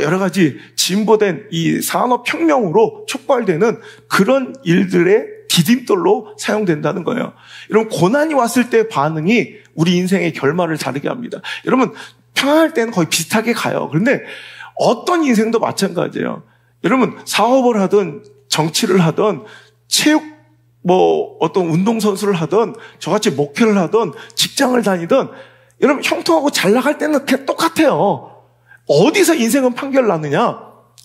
여러 가지 진보된 이 산업혁명으로 촉발되는 그런 일들의 디딤돌로 사용된다는 거예요. 여러분, 고난이 왔을 때 반응이 우리 인생의 결말을 다르게 합니다. 여러분, 평안할 때는 거의 비슷하게 가요. 그런데 어떤 인생도 마찬가지예요. 여러분, 사업을 하든 정치를 하든 체육 어떤 운동선수를 하든 저같이 목회를 하든 직장을 다니든, 여러분, 형통하고 잘 나갈 때는 그냥 똑같아요. 어디서 인생은 판결 나느냐?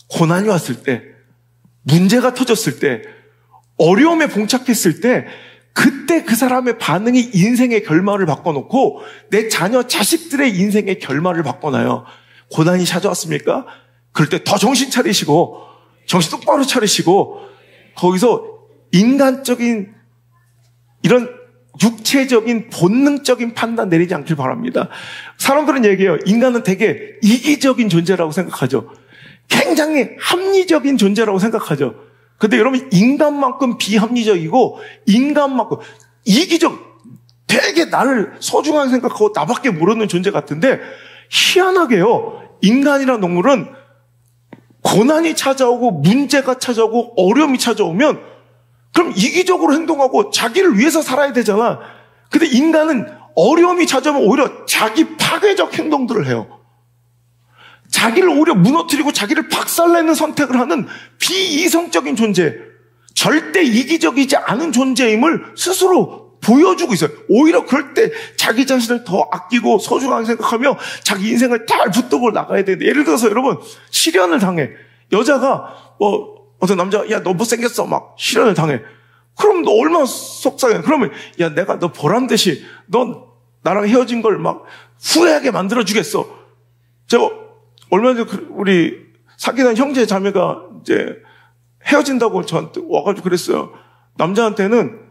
고난이 왔을 때, 문제가 터졌을 때, 어려움에 봉착했을 때, 그때 그 사람의 반응이 인생의 결말을 바꿔놓고 내 자녀, 자식들의 인생의 결말을 바꿔놔요. 고난이 찾아왔습니까? 그럴 때 더 정신 차리시고, 정신 똑바로 차리시고, 거기서 인간적인 이런 육체적인 본능적인 판단 내리지 않길 바랍니다. 사람들은 얘기해요. 인간은 되게 이기적인 존재라고 생각하죠. 굉장히 합리적인 존재라고 생각하죠. 근데 여러분, 인간만큼 비합리적이고 인간만큼 이기적, 되게 나를 소중하게 생각하고 나밖에 모르는 존재 같은데, 희한하게요, 인간이라는 동물은 고난이 찾아오고 문제가 찾아오고 어려움이 찾아오면 그럼 이기적으로 행동하고 자기를 위해서 살아야 되잖아. 근데 인간은 어려움이 찾아오면 오히려 자기 파괴적 행동들을 해요. 자기를 오히려 무너뜨리고 자기를 박살내는 선택을 하는 비이성적인 존재, 절대 이기적이지 않은 존재임을 스스로 보여주고 있어요. 오히려 그럴 때 자기 자신을 더 아끼고 소중하게 생각하며 자기 인생을 잘 붙들고 나가야 되는데, 예를 들어서 여러분, 실연을 당해. 여자가 어떤 남자가 야, 너 못생겼어 막 실연을 당해. 그럼 너 얼마나 속상해. 그러면 야, 내가 너 보란듯이 너 나랑 헤어진 걸 막 후회하게 만들어주겠어. 제가 얼마 전에 우리 사귀는 형제 자매가 이제 헤어진다고 저한테 와가지고 그랬어요. 남자한테는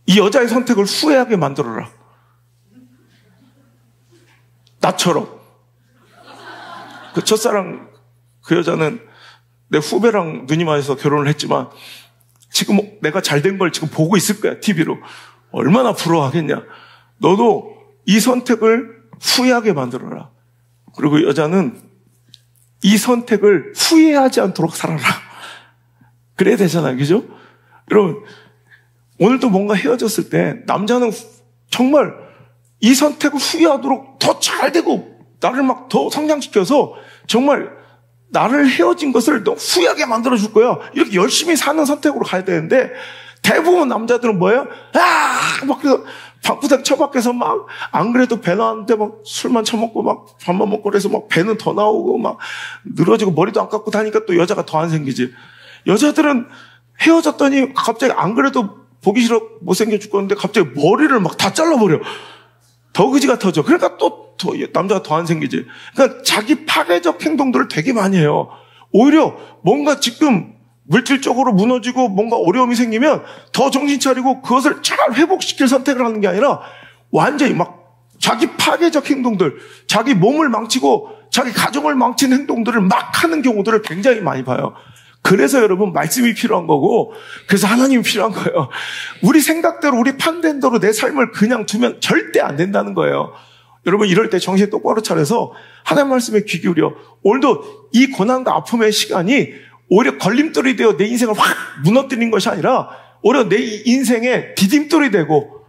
이 여자의 선택을 후회하게 만들어라. 나처럼. 그 첫사랑 그 여자는 내 후배랑 누님아에서 결혼을 했지만 지금 내가 잘된 걸 지금 보고 있을 거야, TV로. 얼마나 부러워하겠냐. 너도 이 선택을 후회하게 만들어라. 그리고 여자는 이 선택을 후회하지 않도록 살아라. 그래야 되잖아요. 그죠? 여러분, 오늘도 뭔가 헤어졌을 때 남자는 정말 이 선택을 후회하도록 더 잘 되고 나를 막 더 성장시켜서 정말 나를 헤어진 것을 너 후회하게 만들어줄 거야. 이렇게 열심히 사는 선택으로 가야 되는데, 대부분 남자들은 뭐예요? 막 그래서 방구석 처박혀서 막 안 그래도 배 나왔는데 막 술만 처먹고 막 밥만 먹고 그래서 막 배는 더 나오고 막 늘어지고 머리도 안 깎고 다니까 또 여자가 더 안 생기지. 여자들은 헤어졌더니 갑자기 안 그래도 보기 싫어 못생겨 죽겠는데 갑자기 머리를 막 다 잘라버려. 더 그지가 터져. 그러니까 또 남자가 더 안 생기지. 그러니까 자기 파괴적 행동들을 되게 많이 해요. 오히려 뭔가 지금 물질적으로 무너지고 뭔가 어려움이 생기면 더 정신 차리고 그것을 잘 회복시킬 선택을 하는 게 아니라 완전히 막 자기 파괴적 행동들, 자기 몸을 망치고 자기 가정을 망치는 행동들을 막 하는 경우들을 굉장히 많이 봐요. 그래서 여러분, 말씀이 필요한 거고, 그래서 하나님이 필요한 거예요. 우리 생각대로, 우리 판단대로 내 삶을 그냥 두면 절대 안 된다는 거예요. 여러분, 이럴 때 정신 똑바로 차려서 하나님 말씀에 귀 기울여. 오늘도 이 고난과 아픔의 시간이 오히려 걸림돌이 되어 내 인생을 확 무너뜨리는 것이 아니라 오히려 내 인생의 디딤돌이 되고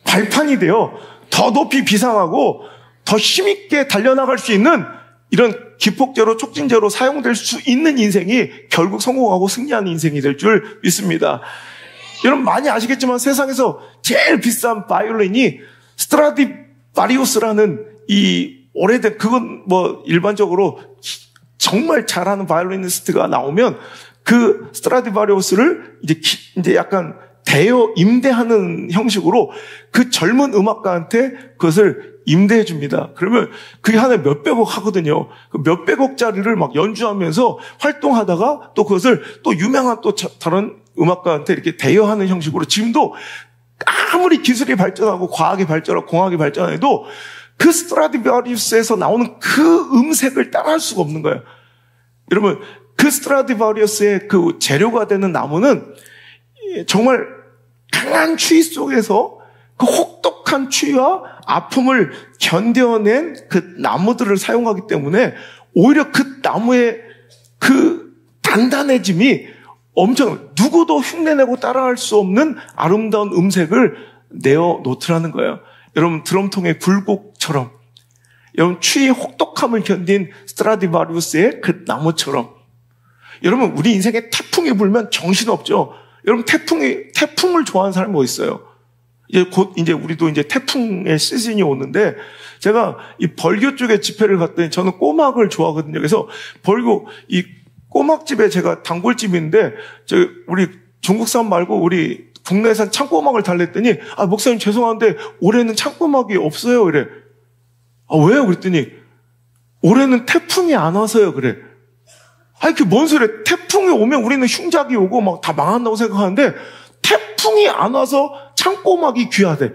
발판이 되어 더 높이 비상하고 더 힘있게 달려나갈 수 있는 이런 기폭제로, 촉진제로 사용될 수 있는 인생이 결국 성공하고 승리하는 인생이 될 줄 믿습니다. 여러분, 많이 아시겠지만 세상에서 제일 비싼 바이올린이 스트라디바리우스라는 이 오래된, 그건 뭐 일반적으로 정말 잘하는 바이올리니스트가 나오면 그 스트라디바리우스를 이제 약간 대여 임대하는 형식으로 그 젊은 음악가한테 그것을 임대해 줍니다. 그러면 그게 하나에 몇백억 하거든요. 그 몇백억짜리를 막 연주하면서 활동하다가 또 그것을 또 유명한 또 다른 음악가한테 이렇게 대여하는 형식으로, 지금도 아무리 기술이 발전하고 과학이 발전하고 공학이 발전해도 그 스트라디바리우스에서 나오는 그 음색을 따라할 수가 없는 거예요. 여러분, 그 스트라디바리우스의 그 재료가 되는 나무는 정말 강한 추위 속에서 그 혹독한 추위와 아픔을 견뎌낸 그 나무들을 사용하기 때문에 오히려 그 나무의 그 단단해짐이 엄청, 누구도 흉내내고 따라할 수 없는 아름다운 음색을 내어 놓더라는 거예요. 여러분, 드럼통의 굴곡처럼, 여러분, 추위의 혹독함을 견딘 스트라디바리우스의 그 나무처럼, 여러분, 우리 인생에 태풍이 불면 정신없죠. 여러분, 태풍을 좋아하는 사람이 뭐 있어요? 이제 우리도 이제 태풍의 시즌이 오는데, 제가 이 벌교 쪽에 집회를 갔더니 저는 꼬막을 좋아하거든요. 그래서 이 꼬막집에 제가 단골집인데, 우리 중국산 말고 우리 국내산 참꼬막을 달랬더니, 목사님 죄송한데 올해는 참꼬막이 없어요. 그래. 왜요? 그랬더니 올해는 태풍이 안 와서요. 그래. 그게 뭔 소리야. 태풍이 오면 우리는 흉작이 오고 막 다 망한다고 생각하는데, 태풍이 안 와서 참꼬막이 귀하대.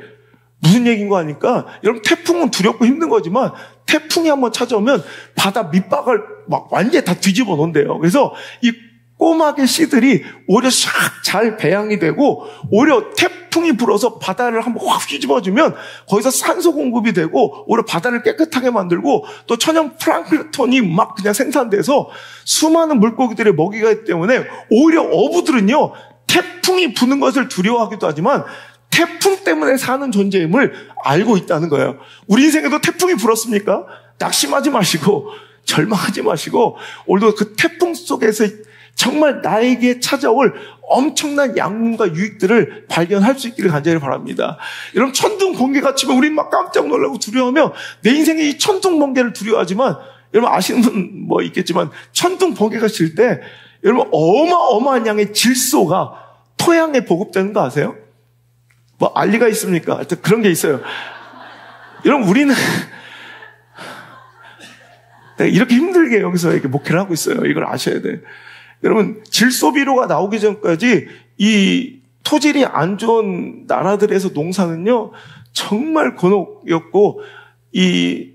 무슨 얘기인 거 아니까? 여러분, 태풍은 두렵고 힘든 거지만 태풍이 한번 찾아오면 바다 밑박을 막 완전히 다 뒤집어 놓는데요. 그래서 이 꼬막의 씨들이 오히려 샥 잘 배양이 되고, 오히려 태풍이 불어서 바다를 한번 확 뒤집어주면 거기서 산소 공급이 되고, 오히려 바다를 깨끗하게 만들고, 또 천연 플랑크톤이 막 그냥 생산돼서 수많은 물고기들의 먹이가 있기 때문에, 오히려 어부들은요, 태풍이 부는 것을 두려워하기도 하지만 태풍 때문에 사는 존재임을 알고 있다는 거예요. 우리 인생에도 태풍이 불었습니까? 낙심하지 마시고 절망하지 마시고, 오늘도 그 태풍 속에서 정말 나에게 찾아올 엄청난 양문과 유익들을 발견할 수 있기를 간절히 바랍니다. 여러분, 천둥 번개가 치면 우린 막 깜짝 놀라고 두려워하며, 내 인생에 이 천둥 번개를 두려워하지만, 여러분 아시는 분 뭐 있겠지만, 천둥 번개가 칠 때 여러분 어마어마한 양의 질소가 토양에 보급되는 거 아세요? 뭐 알리가 있습니까? 하여튼 그런 게 있어요. 여러분, 우리는 내가 이렇게 힘들게 여기서 이렇게 목회를 하고 있어요. 이걸 아셔야 돼. 여러분, 질소비료가 나오기 전까지 이 토질이 안 좋은 나라들에서 농사는요, 정말 곤혹이었고, 이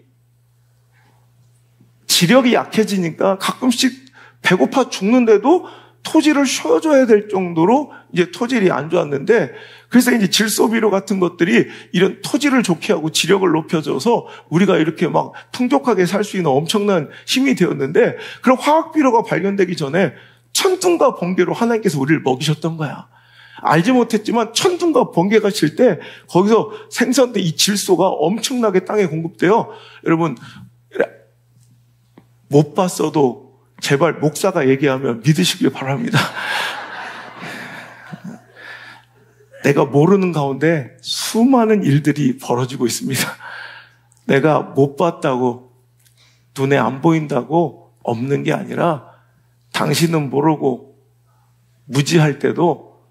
지력이 약해지니까 가끔씩 배고파 죽는데도 토질을 쉬어줘야 될 정도로 이제 토질이 안 좋았는데, 그래서 이제 질소비료 같은 것들이 이런 토질을 좋게 하고 지력을 높여줘서 우리가 이렇게 막 풍족하게 살 수 있는 엄청난 힘이 되었는데, 그런 화학비료가 발견되기 전에 천둥과 번개로 하나님께서 우리를 먹이셨던 거야. 알지 못했지만 천둥과 번개가 칠 때 거기서 생성된 이 질소가 엄청나게 땅에 공급돼요. 여러분, 못 봤어도 제발 목사가 얘기하면 믿으시길 바랍니다. 내가 모르는 가운데 수많은 일들이 벌어지고 있습니다. 내가 못 봤다고, 눈에 안 보인다고 없는 게 아니라, 당신은 모르고 무지할 때도,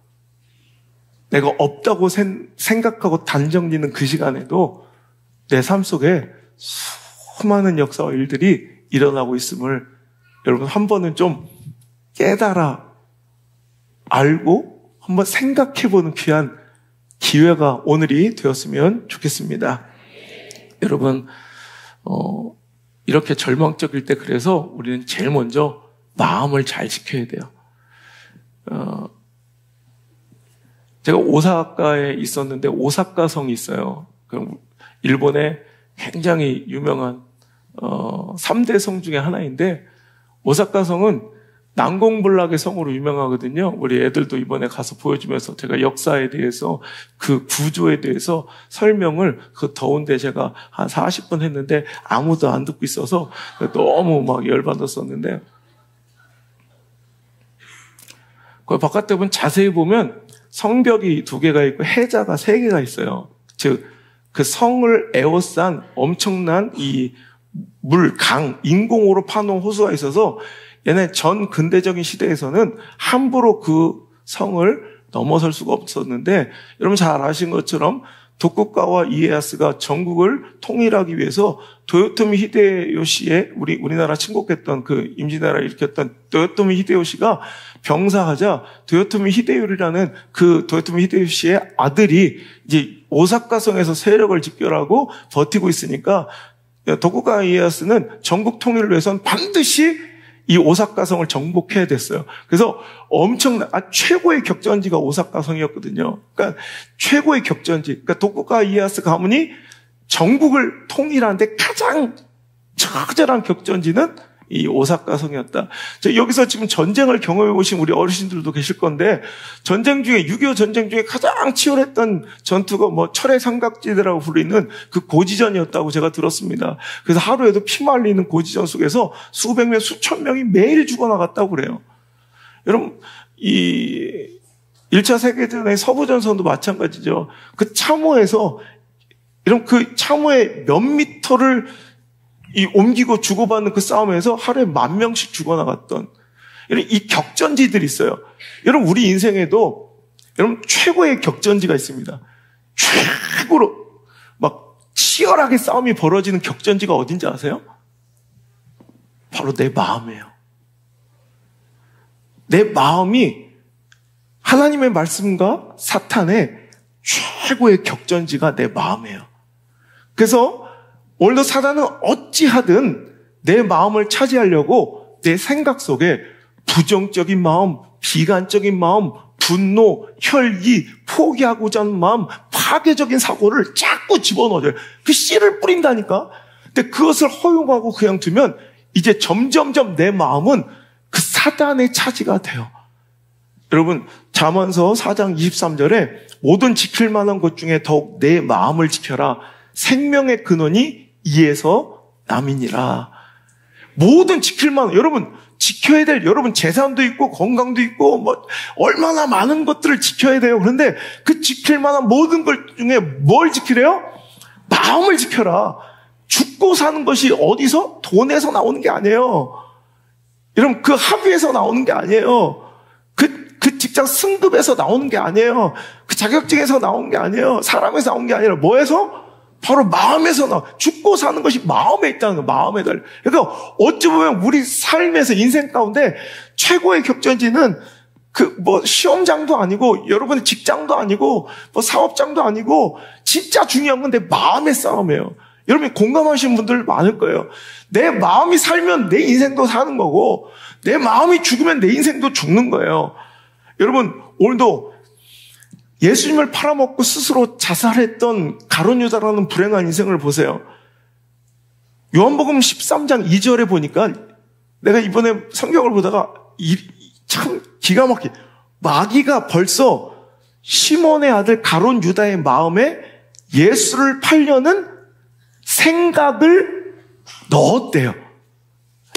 내가 없다고 생각하고 단정짓는 그 시간에도 내 삶 속에 수많은 역사와 일들이 일어나고 있음을 여러분 한 번은 좀 깨달아 알고 한번 생각해보는 귀한 기회가 오늘이 되었으면 좋겠습니다. 여러분, 이렇게 절망적일 때 그래서 우리는 제일 먼저 마음을 잘 지켜야 돼요. 제가 오사카에 있었는데, 오사카 성이 있어요. 일본의 굉장히 유명한 3대 성 중에 하나인데, 오사카 성은 난공불락의 성으로 유명하거든요. 우리 애들도 이번에 가서 보여주면서 제가 역사에 대해서, 그 구조에 대해서 설명을 그 더운데 제가 한 40분 했는데 아무도 안 듣고 있어서 너무 막 열받았었는데, 그 바깥에 보면 자세히 보면 성벽이 2개가 있고 해자가 3개가 있어요. 즉, 그 성을 에워싼 엄청난 이 물, 강, 인공으로 파놓은 호수가 있어서 얘네 전 근대적인 시대에서는 함부로 그 성을 넘어설 수가 없었는데, 여러분 잘 아신 것처럼 도쿠가와 이에야스가 전국을 통일하기 위해서 도요토미 히데요시의 우리나라 침공했던 그 임진왜란을 일으켰던 도요토미 히데요시가 병사하자 도요토미 히데요리라는 그 도요토미 히데요시의 아들이 이제 오사카성에서 세력을 집결하고 버티고 있으니까 도쿠가 이에야스는 전국 통일을 위해서는 반드시 이 오사카성을 정복해야 됐어요. 그래서 엄청난, 최고의 격전지가 오사카성이었거든요. 그러니까 최고의 격전지. 그러니까 도쿠가 이에야스 가문이 전국을 통일하는데 가장 처절한 격전지는 이 오사카성이었다. 여기서 지금 전쟁을 경험해 보신 우리 어르신들도 계실 건데, 전쟁 중에 6.25 전쟁 중에 가장 치열했던 전투가 뭐 철의 삼각지대라고 불리는 그 고지전이었다고 제가 들었습니다. 그래서 하루에도 피 말리는 고지전 속에서 수백 명, 수천 명이 매일 죽어나갔다고 그래요. 여러분, 1차 세계대전의 서부전선도 마찬가지죠. 그 참호에서, 이런 그 참호의 몇 미터를 옮기고 주고받는 그 싸움에서 하루에 10,000명씩 죽어나갔던 이런 이 격전지들이 있어요. 여러분, 우리 인생에도 여러분 최고의 격전지가 있습니다. 최고로 막 치열하게 싸움이 벌어지는 격전지가 어딘지 아세요? 바로 내 마음이에요. 내 마음이 하나님의 말씀과 사탄의 최고의 격전지가 내 마음이에요. 그래서 오늘도 사단은 어찌하든 내 마음을 차지하려고 내 생각 속에 부정적인 마음, 비관적인 마음, 분노, 혈기, 포기하고자 하는 마음, 파괴적인 사고를 자꾸 집어넣어줘요. 그 씨를 뿌린다니까. 근데 그것을 허용하고 그냥 두면 이제 점점점 내 마음은 그 사단의 차지가 돼요. 여러분, 잠언서 4장 23절에 모든 지킬 만한 것 중에 더욱 내 마음을 지켜라. 생명의 근원이 이에서 남이니라. 모든 지킬 만한, 여러분 지켜야 될, 여러분 재산도 있고 건강도 있고 뭐 얼마나 많은 것들을 지켜야 돼요. 그런데 그 지킬 만한 모든 것 중에 뭘 지키래요? 마음을 지켜라. 죽고 사는 것이 어디서? 돈에서 나오는 게 아니에요. 여러분, 그 학위에서 나오는 게 아니에요. 그 직장 승급에서 나오는 게 아니에요. 그 자격증에서 나오는 게 아니에요. 사람에서 나오는 게 아니라 뭐에서? 바로 마음에서 나와. 죽고 사는 것이 마음에 있다는 거예요. 마음에 달려. 그러니까 어찌 보면 우리 삶에서 인생 가운데 최고의 격전지는 그 뭐 시험장도 아니고 여러분의 직장도 아니고 뭐 사업장도 아니고 진짜 중요한 건 내 마음의 싸움이에요. 여러분이 공감하시는 분들 많을 거예요. 내 마음이 살면 내 인생도 사는 거고 내 마음이 죽으면 내 인생도 죽는 거예요. 여러분, 오늘도 예수님을 팔아먹고 스스로 자살했던 가룟 유다라는 불행한 인생을 보세요. 요한복음 13장 2절에 보니까 내가 이번에 성경을 보다가 참 기가 막히게 마귀가 벌써 시몬의 아들 가룟 유다의 마음에 예수를 팔려는 생각을 넣었대요.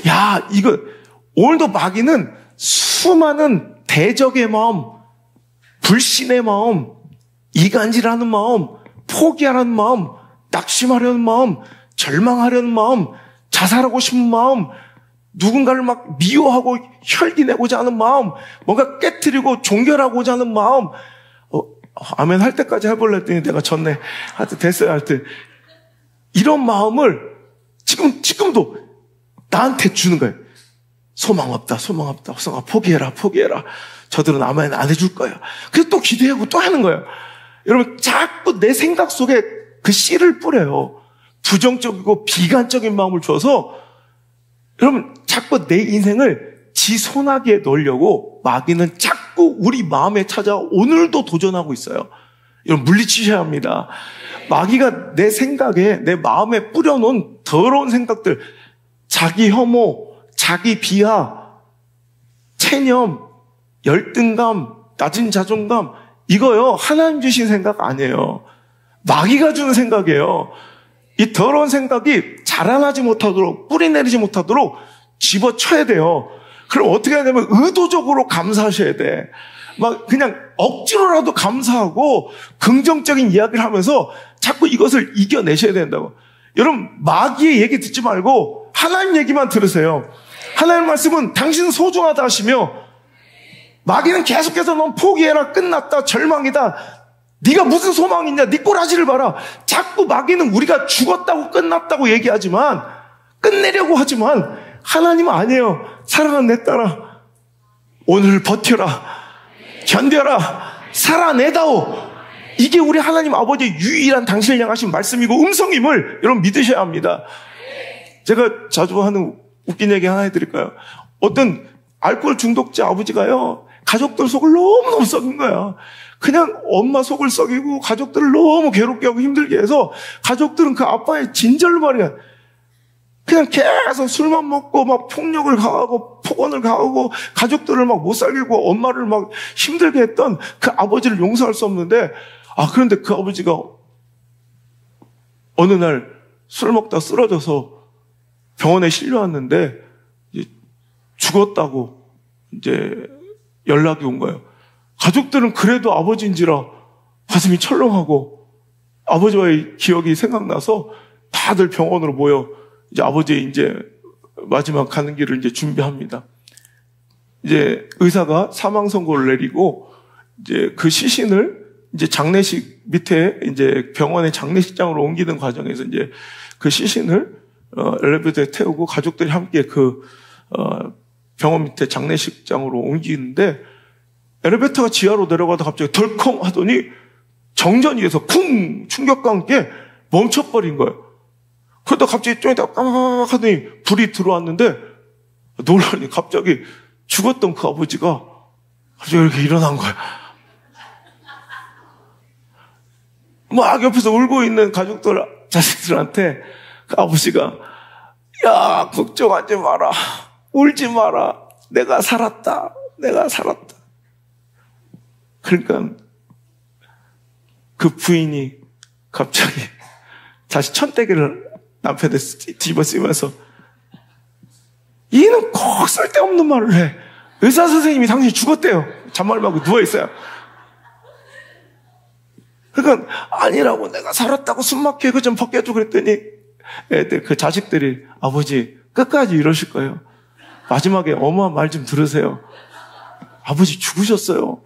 야, 이거 오늘도 마귀는 수많은 대적의 마음, 불신의 마음, 이간질하는 마음, 포기하려는 마음, 낙심하려는 마음, 절망하려는 마음, 자살하고 싶은 마음, 누군가를 막 미워하고 혈기내고자 하는 마음, 뭔가 깨트리고 종결하고자 하는 마음. 아멘 할 때까지 해볼래 했더니 내가 졌네. 하여튼 됐어요. 하여튼 이런 마음을 지금도 나한테 주는 거예요. 소망 없다. 성아 포기해라. 저들은 아멘 안 해줄 거예요. 그래서 또 기대하고 또 하는 거예요. 여러분, 자꾸 내 생각 속에 그 씨를 뿌려요. 부정적이고 비관적인 마음을 줘서 여러분, 자꾸 내 인생을 지 손아귀에 넣으려고 마귀는 자꾸 우리 마음에 찾아 오늘도 도전하고 있어요. 여러분, 물리치셔야 합니다. 마귀가 내 생각에, 내 마음에 뿌려놓은 더러운 생각들, 자기 혐오, 자기 비하, 체념, 열등감, 낮은 자존감, 이거요, 하나님 주신 생각 아니에요. 마귀가 주는 생각이에요. 이 더러운 생각이 자라나지 못하도록, 뿌리 내리지 못하도록 집어쳐야 돼요. 그럼 어떻게 하냐면 의도적으로 감사하셔야 돼. 막 그냥 억지로라도 감사하고 긍정적인 이야기를 하면서 자꾸 이것을 이겨내셔야 된다고. 여러분, 마귀의 얘기 듣지 말고 하나님 얘기만 들으세요. 하나님 말씀은 당신은 소중하다 하시며, 마귀는 계속해서 넌 포기해라, 끝났다, 절망이다, 네가 무슨 소망이 있냐, 네 꼬라지를 봐라. 자꾸 마귀는 우리가 죽었다고 끝났다고 얘기하지만, 끝내려고 하지만 하나님은 아니에요. 사랑하는 내 딸아, 오늘 버텨라, 견뎌라, 살아내다오. 이게 우리 하나님 아버지의 유일한 당신을 향하신 말씀이고 음성임을 여러분 믿으셔야 합니다. 제가 자주 하는 웃긴 얘기 하나 해드릴까요? 어떤 알코올 중독자 아버지가요, 가족들 속을 너무너무 썩인 거야. 그냥 엄마 속을 썩이고 가족들을 너무 괴롭게 하고 힘들게 해서 가족들은 그 아빠의 진절머리야. 그냥 계속 술만 먹고 막 폭력을 가하고 폭언을 가하고 가족들을 막 못 살리고 엄마를 막 힘들게 했던 그 아버지를 용서할 수 없는데, 그런데 그 아버지가 어느 날 술 먹다 쓰러져서 병원에 실려왔는데 이제 죽었다고 이제 연락이 온 거예요. 가족들은 그래도 아버지인지라 가슴이 철렁하고 아버지와의 기억이 생각나서 다들 병원으로 모여 이제 아버지의 이제 마지막 가는 길을 이제 준비합니다. 이제 의사가 사망 선고를 내리고 이제 그 시신을 이제 장례식 밑에 이제 병원의 장례식장으로 옮기는 과정에서 이제 그 시신을 엘리베이터에 태우고 가족들이 함께 그 병원 밑에 장례식장으로 옮기는데 엘리베이터가 지하로 내려가다 갑자기 덜컹 하더니 정전 위에서 쿵 충격과 함께 멈춰버린 거예요. 그러다 갑자기 좀 있다가 깜빡 하더니 불이 들어왔는데 놀라니 갑자기 죽었던 그 아버지가 갑자기 이렇게 일어난 거예요. 막 옆에서 울고 있는 가족들, 자식들한테 그 아버지가 야, 걱정하지 마라. 울지 마라. 내가 살았다. 내가 살았다. 그러니까 그 부인이 갑자기 다시 천대기를 남편에 뒤집어 쓰면서 얘는 꼭 쓸데없는 말을 해. 의사 선생님이 당신이 죽었대요. 잔말 말고 누워있어요. 그러니까 아니라고 내가 살았다고 숨막혀 이거 좀 벗겨줘 그랬더니 애들 그 자식들이 아버지 끝까지 이러실 거예요. 마지막에 어머한 말 좀 들으세요. 아버지 죽으셨어요.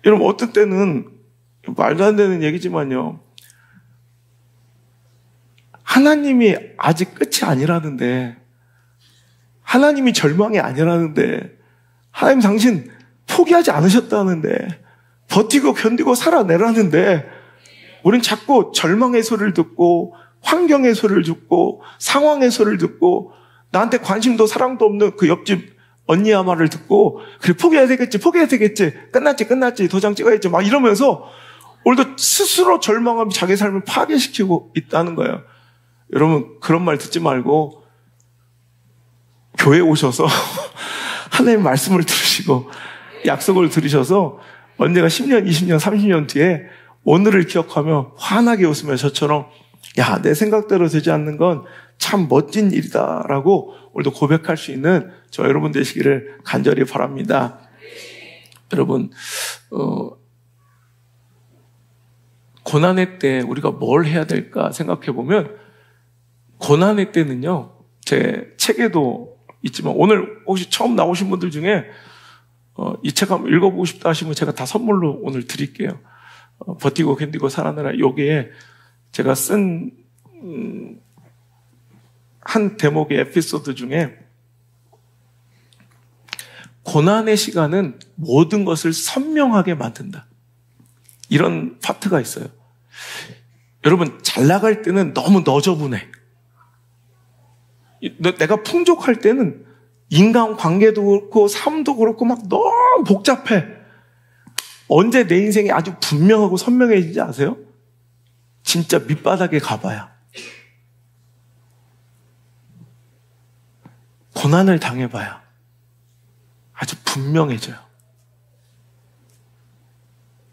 여러분 어떤 때는 말도 안 되는 얘기지만요. 하나님이 아직 끝이 아니라는데 하나님이 절망이 아니라는데 하나님 당신 포기하지 않으셨다는데 버티고 견디고 살아내라는데 우린 자꾸 절망의 소리를 듣고 환경의 소리를 듣고 상황의 소리를 듣고 나한테 관심도 사랑도 없는 그 옆집 언니야 말을 듣고 그래 포기해야 되겠지 끝났지 도장 찍어야지 막 이러면서 오늘도 스스로 절망하며 자기 삶을 파괴시키고 있다는 거예요. 여러분 그런 말 듣지 말고 교회 오셔서 하나님의 말씀을 들으시고 약속을 들으셔서 언제가 10년, 20년, 30년 뒤에 오늘을 기억하며 환하게 웃으며 저처럼 야, 내 생각대로 되지 않는 건 참 멋진 일이다라고 오늘도 고백할 수 있는 저 여러분 되시기를 간절히 바랍니다. 여러분 고난의 때 우리가 뭘 해야 될까 생각해 보면 고난의 때는요. 제 책에도 있지만 오늘 혹시 처음 나오신 분들 중에 이 책 한번 읽어보고 싶다 하시면 제가 다 선물로 오늘 드릴게요. 버티고 견디고 살아내라. 여기에 제가 쓴 한 대목의 에피소드 중에 고난의 시간은 모든 것을 선명하게 만든다. 이런 파트가 있어요. 여러분 잘 나갈 때는 너무 너저분해. 내가 풍족할 때는 인간관계도 그렇고 삶도 그렇고 막 너무 복잡해. 언제 내 인생이 아주 분명하고 선명해지지 아세요? 진짜 밑바닥에 가봐야. 고난을 당해봐야 아주 분명해져요.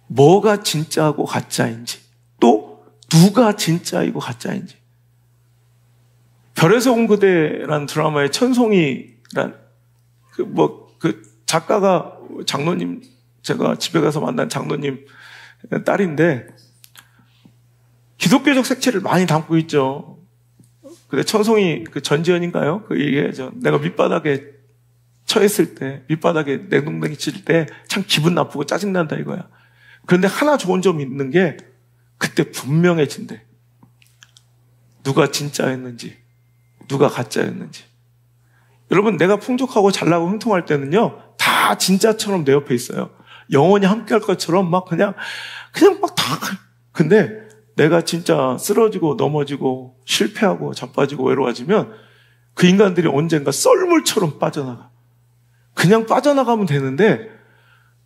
뭐가 진짜고 가짜인지, 또 누가 진짜이고 가짜인지. 별에서 온 그대라는 드라마의 천송이란 그 작가가 장로님, 제가 집에 가서 만난 장로님 딸인데 기독교적 색채를 많이 담고 있죠. 근데 천송이 그 전지현인가요? 그 얘기하죠. 내가 밑바닥에 처했을 때, 밑바닥에 냉동댕이 칠 때 참 기분 나쁘고 짜증난다 이거야. 그런데 하나 좋은 점이 있는 게 그때 분명해진대. 누가 진짜였는지, 누가 가짜였는지. 여러분 내가 풍족하고 잘나고 흥통할 때는요 다 진짜처럼 내 옆에 있어요. 영원히 함께할 것처럼 막 그냥 막 다. 근데 내가 진짜 쓰러지고 넘어지고 실패하고 자빠지고 외로워지면 그 인간들이 언젠가 썰물처럼 빠져나가. 그냥 빠져나가면 되는데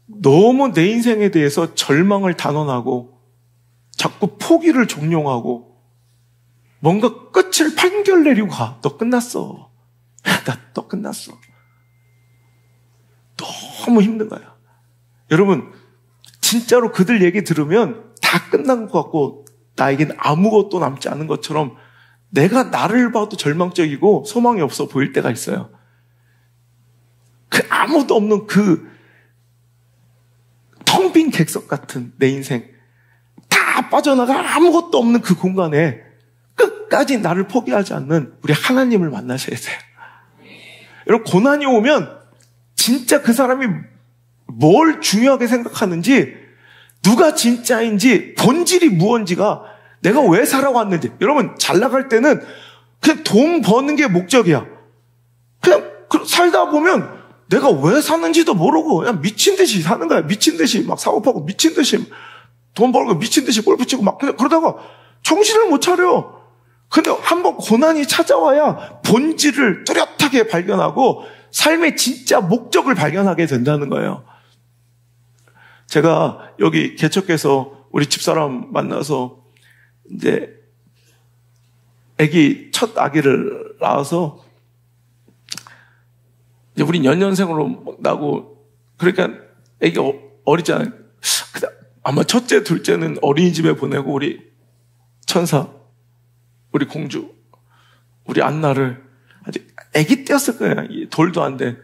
너무 내 인생에 대해서 절망을 단언하고 자꾸 포기를 종용하고 뭔가 끝을 판결 내리고 가. 너 끝났어. 너 끝났어. 너무 힘든 거야. 여러분 진짜로 그들 얘기 들으면 다 끝난 것 같고 나에겐 아무것도 남지 않은 것처럼 내가 나를 봐도 절망적이고 소망이 없어 보일 때가 있어요. 그 아무도 없는 그 텅 빈 객석 같은 내 인생, 다 빠져나가 아무것도 없는 그 공간에 끝까지 나를 포기하지 않는 우리 하나님을 만나셔야 돼요. 여러분, 고난이 오면 진짜 그 사람이 뭘 중요하게 생각하는지, 누가 진짜인지, 본질이 무언지가, 내가 왜 살아왔는지. 여러분, 잘 나갈 때는 그냥 돈 버는 게 목적이야. 그냥 살다 보면 내가 왜 사는지도 모르고 그냥 미친 듯이 사는 거야. 미친 듯이 막 사업하고, 미친 듯이 돈 벌고, 미친 듯이 골프 치고 막 그냥 그러다가 정신을 못 차려. 근데 한번 고난이 찾아와야 본질을 뚜렷하게 발견하고 삶의 진짜 목적을 발견하게 된다는 거예요. 제가 여기 개척해서 우리 집사람 만나서 이제 첫 아기를 낳아서 이제 우린 연년생으로 나고, 그러니까 아기가 어리잖아요. 아마 첫째, 둘째는 어린이집에 보내고 우리 천사, 우리 공주, 우리 안나를 아직 아기 때였을 거예요. 돌도 안 된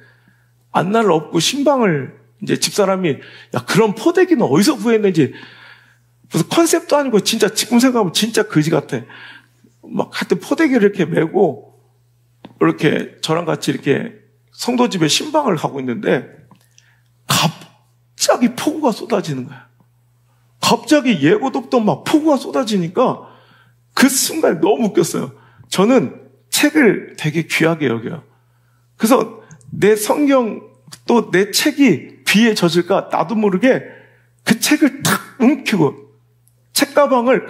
안나를 업고 신방을 이제 집사람이, 야, 그런 포대기는 어디서 구했는지, 무슨 컨셉도 아니고 진짜 지금 생각하면 진짜 거지 같아. 막 하여튼 포대기를 이렇게 메고 이렇게 저랑 같이 이렇게 성도 집에 신방을 가고 있는데 갑자기 폭우가 쏟아지는 거야. 갑자기 예고도 없던 막 폭우가 쏟아지니까 그 순간 너무 웃겼어요. 저는 책을 되게 귀하게 여겨요. 그래서 내 성경 또 내 책이 비에 젖을까 나도 모르게 그 책을 탁 움켜고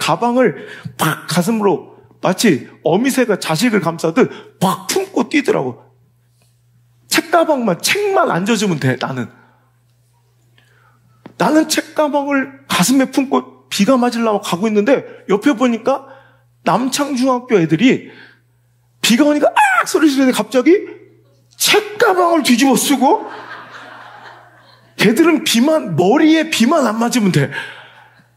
가방을 팍 가슴으로 마치 어미새가 자식을 감싸듯 팍 품고 뛰더라고. 책만 안 젖으면 돼. 나는 책가방을 가슴에 품고 비가 맞으려고 가고 있는데 옆에 보니까 남창중학교 애들이 비가 오니까 악 소리 지르는데 갑자기 책가방을 뒤집어 쓰고, 걔들은 머리에 비만 안 맞으면 돼.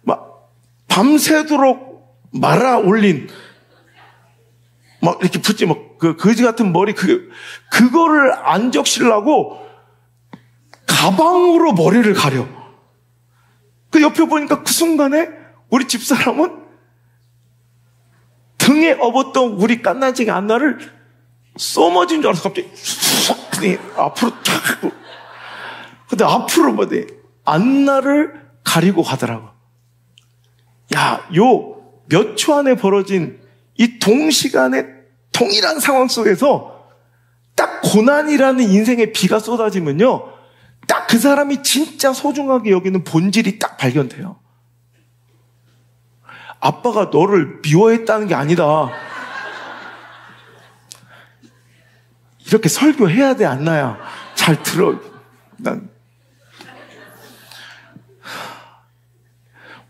막 밤새도록 말아 올린 막 이렇게 붙지, 막 그 거지 같은 머리, 그거를 안 적시려고 가방으로 머리를 가려. 그 옆에 보니까 그 순간에 우리 집사람은 등에 업었던 우리 깐난쟁이 안나를 쏘머진 줄 알아서 갑자기 앞으로 탁. 근데 앞으로 안나를 가리고 가더라고. 야, 몇 초 안에 벌어진 이 동시간에 동일한 상황 속에서 딱 고난이라는 인생의 비가 쏟아지면요, 딱 그 사람이 진짜 소중하게 여기는 본질이 딱 발견돼요. 아빠가 너를 미워했다는 게 아니다. 이렇게 설교해야 돼, 안나야. 잘 들어.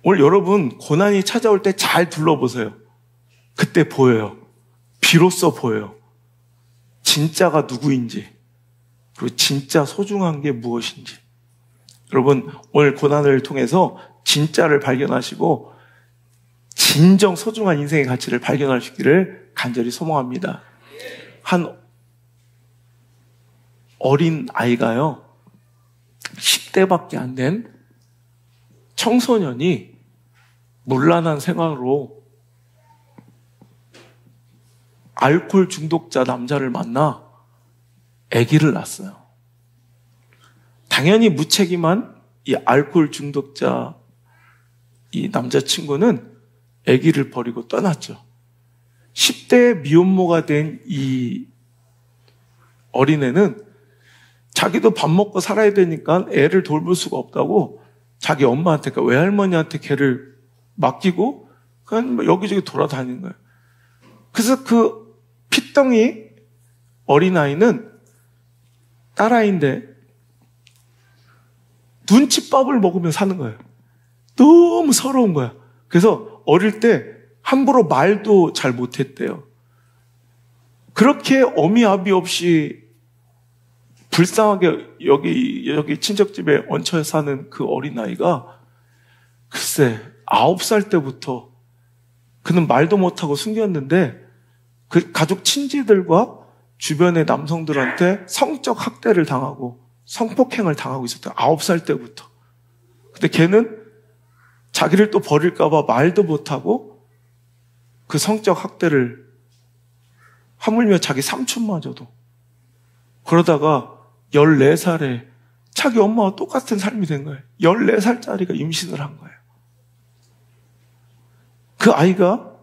오늘 여러분 고난이 찾아올 때 잘 둘러보세요. 그때 보여요. 비로소 보여요. 진짜가 누구인지, 그리고 진짜 소중한 게 무엇인지. 여러분, 오늘 고난을 통해서 진짜를 발견하시고 진정 소중한 인생의 가치를 발견하시기를 간절히 소망합니다. 한 어린 아이가요, 10대밖에 안 된 청소년이 문란한 생활로 알코올 중독자 남자를 만나 아기를 낳았어요. 당연히 무책임한 이 알코올 중독자 이 남자친구는 아기를 버리고 떠났죠. 10대의 미혼모가 된 이 어린애는 자기도 밥 먹고 살아야 되니까 애를 돌볼 수가 없다고 자기 엄마한테, 그러니까 외할머니한테 걔를 맡기고 그냥 여기저기 돌아다니는 거예요. 그래서 그 핏덩이 어린아이는 딸아이인데 눈칫밥을 먹으며 사는 거예요. 너무 서러운 거야. 그래서 어릴 때 함부로 말도 잘 못했대요. 그렇게 어미아비 없이 불쌍하게 여기 친척집에 얹혀 사는 그 어린아이가 글쎄 9살 때부터 그는 말도 못하고 숨겼는데 그 가족 친지들과 주변의 남성들한테 성적 학대를 당하고 성폭행을 당하고 있었대요. 9살 때부터. 근데 걔는 자기를 또 버릴까봐 말도 못하고 그 성적 학대를 하물며 자기 삼촌마저도. 그러다가 14살에 자기 엄마와 똑같은 삶이 된 거예요. 14살짜리가 임신을 한 거예요. 그 아이가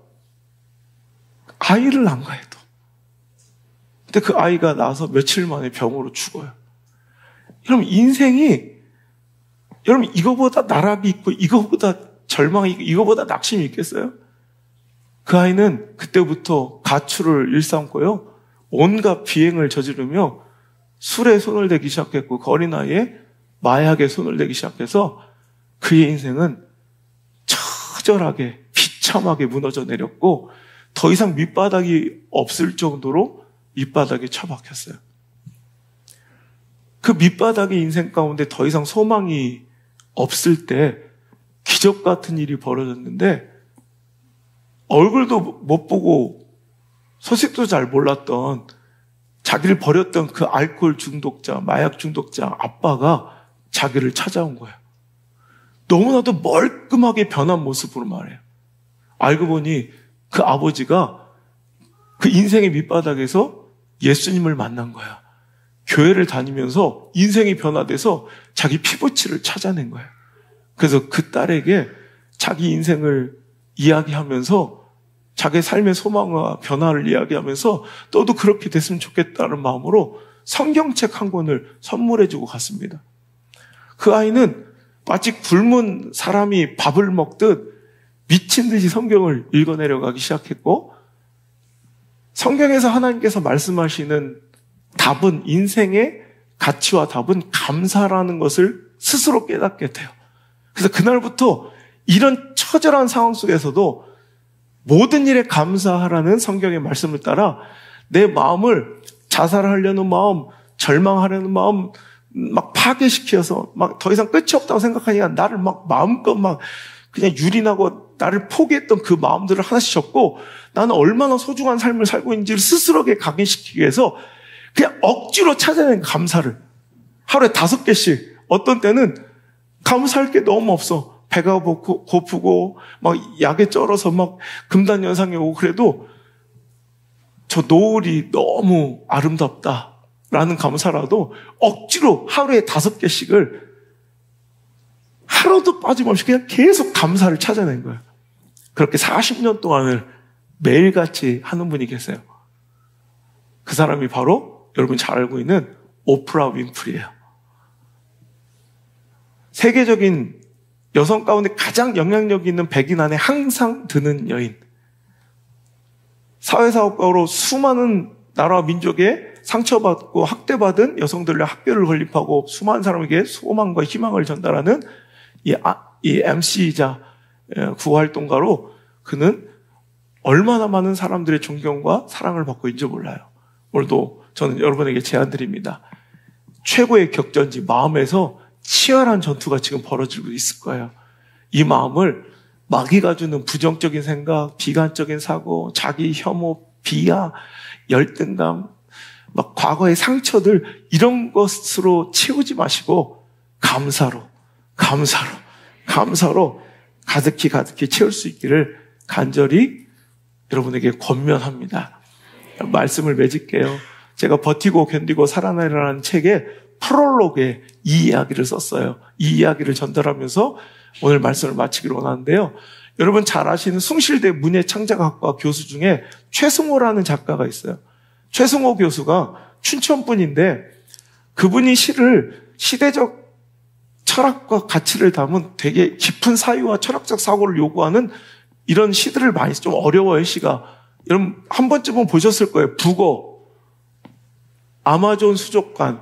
아이를 낳은 거예요. 또. 근데 그 아이가 나서 며칠 만에 병으로 죽어요. 여러분 인생이 여러분 이거보다 나락이 있고 이거보다 절망이 있고 이거보다 낙심이 있겠어요? 그 아이는 그때부터 가출을 일삼고요. 온갖 비행을 저지르며 술에 손을 대기 시작했고 그 어린 나이에 마약에 손을 대기 시작해서 그의 인생은 처절하게 비참하게 무너져 내렸고 더 이상 밑바닥이 없을 정도로 밑바닥에 처박혔어요. 그 밑바닥의 인생 가운데 더 이상 소망이 없을 때 기적 같은 일이 벌어졌는데 얼굴도 못 보고 소식도 잘 몰랐던 자기를 버렸던 그 알코올 중독자, 마약 중독자 아빠가 자기를 찾아온 거예요. 너무나도 멀끔하게 변한 모습으로 말해요. 알고 보니 그 아버지가 그 인생의 밑바닥에서 예수님을 만난 거야. 교회를 다니면서 인생이 변화돼서 자기 피부치를 찾아낸 거예요. 그래서 그 딸에게 자기 인생을 이야기하면서 자기 삶의 소망과 변화를 이야기하면서 너도 그렇게 됐으면 좋겠다는 마음으로 성경책 한 권을 선물해주고 갔습니다. 그 아이는 마치 굶은 사람이 밥을 먹듯 미친 듯이 성경을 읽어내려가기 시작했고 성경에서 하나님께서 말씀하시는 답은 인생의 가치와 답은 감사라는 것을 스스로 깨닫게 돼요. 그래서 그날부터 이런 처절한 상황 속에서도 모든 일에 감사하라는 성경의 말씀을 따라 내 마음을 자살하려는 마음, 절망하려는 마음 막 파괴시켜서 막 더 이상 끝이 없다고 생각하니까 나를 막 마음껏 막 그냥 유린하고 나를 포기했던 그 마음들을 하나씩 적고 나는 얼마나 소중한 삶을 살고 있는지를 스스로에게 각인시키기 위해서 그냥 억지로 찾아낸 감사를 하루에 5개씩 어떤 때는 감사할 게 너무 없어. 배가 고프고 막 약에 쩔어서 막 금단현상이 오고 그래도 저 노을이 너무 아름답다라는 감사라도 억지로 하루에 5개씩을 하루도 빠짐없이 그냥 계속 감사를 찾아낸 거예요. 그렇게 40년 동안을 매일같이 하는 분이 계세요. 그 사람이 바로 여러분 잘 알고 있는 오프라 윈프리예요. 세계적인 여성 가운데 가장 영향력 있는 100인 안에 항상 드는 여인. 사회사업가로 수많은 나라와 민족에 상처받고 학대받은 여성들의 학교를 건립하고 수많은 사람에게 소망과 희망을 전달하는 이 MC이자 구활동가로 그는 얼마나 많은 사람들의 존경과 사랑을 받고 있는지 몰라요. 오늘도 저는 여러분에게 제안 드립니다. 최고의 격전지 마음에서 치열한 전투가 지금 벌어지고 있을 거예요. 이 마음을 마귀가 주는 부정적인 생각, 비관적인 사고, 자기 혐오, 비하, 열등감, 막 과거의 상처들 이런 것으로 채우지 마시고 감사로 가득히 채울 수 있기를 간절히 여러분에게 권면합니다. 말씀을 맺을게요. 제가 버티고 견디고 살아내라는 책에 프롤로그에 이 이야기를 썼어요. 이 이야기를 전달하면서 오늘 말씀을 마치기를 원하는데요. 여러분 잘 아시는 숭실대 문예창작학과 교수 중에 최승호라는 작가가 있어요. 최승호 교수가 춘천분인데 그분이 시를 시대적 철학과 가치를 담은 되게 깊은 사유와 철학적 사고를 요구하는 이런 시들을 많이 좀 어려워요, 시가. 여러분 한 번쯤은 보셨을 거예요. 북어, 아마존 수족관,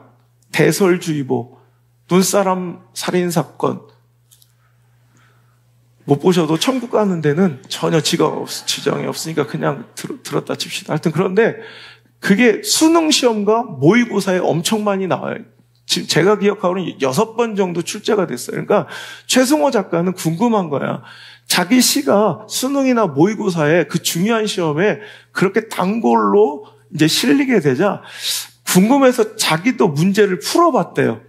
대설주의보, 눈사람 살인사건. 못 보셔도 천국 가는 데는 전혀 지장이 없으니까 그냥 들었다 칩시다. 하여튼 그런데 그게 수능시험과 모의고사에 엄청 많이 나와요. 지금 제가 기억하고는 6번 정도 출제가 됐어요. 그러니까 최승호 작가는 궁금한 거야. 자기 시가 수능이나 모의고사에 그 중요한 시험에 그렇게 단골로 이제 실리게 되자 궁금해서 자기도 문제를 풀어봤대요.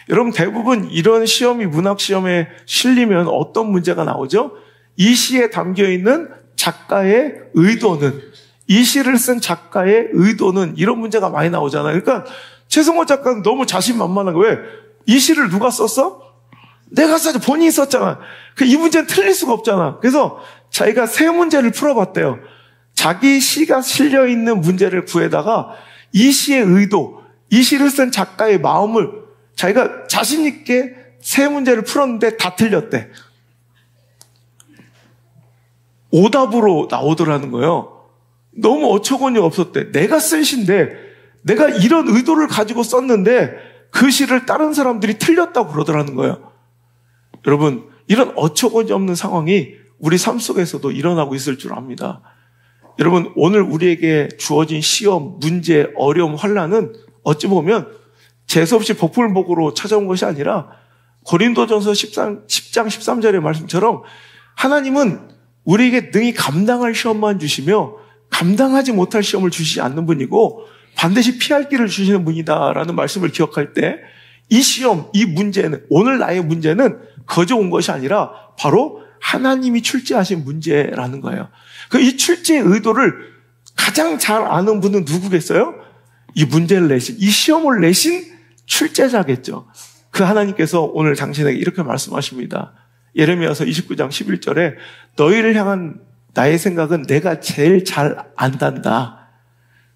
여러분 대부분 이런 시험이 문학 시험에 실리면 어떤 문제가 나오죠? 이 시에 담겨있는 작가의 의도는, 이 시를 쓴 작가의 의도는, 이런 문제가 많이 나오잖아요. 그러니까 최승호 작가는 너무 자신만만한 거예요. 왜? 이 시를 누가 썼어? 내가 썼지, 본인이 썼잖아. 이 문제는 틀릴 수가 없잖아. 그래서 자기가 세 문제를 풀어봤대요. 자기 시가 실려있는 문제를 구해다가 이 시의 의도, 이 시를 쓴 작가의 마음을 자기가 자신있게 세 문제를 풀었는데 다 틀렸대. 오답으로 나오더라는 거예요. 너무 어처구니 없었대. 내가 쓴 시인데 내가 이런 의도를 가지고 썼는데 그 시를 다른 사람들이 틀렸다고 그러더라는 거예요. 여러분, 이런 어처구니 없는 상황이 우리 삶 속에서도 일어나고 있을 줄 압니다. 여러분, 오늘 우리에게 주어진 시험, 문제, 어려움, 환난은 어찌 보면 재수없이 복불복으로 찾아온 것이 아니라 고린도전서 10장 13절의 말씀처럼 하나님은 우리에게 능히 감당할 시험만 주시며 감당하지 못할 시험을 주시지 않는 분이고 반드시 피할 길을 주시는 분이다라는 말씀을 기억할 때 이 시험, 이 문제는, 오늘 나의 문제는 거저 온 것이 아니라 바로 하나님이 출제하신 문제라는 거예요. 이 출제의 의도를 가장 잘 아는 분은 누구겠어요? 이 문제를 내신, 이 시험을 내신 출제자겠죠. 그 하나님께서 오늘 당신에게 이렇게 말씀하십니다. 예레미야서 29장 11절에 너희를 향한 나의 생각은 내가 제일 잘 안단다.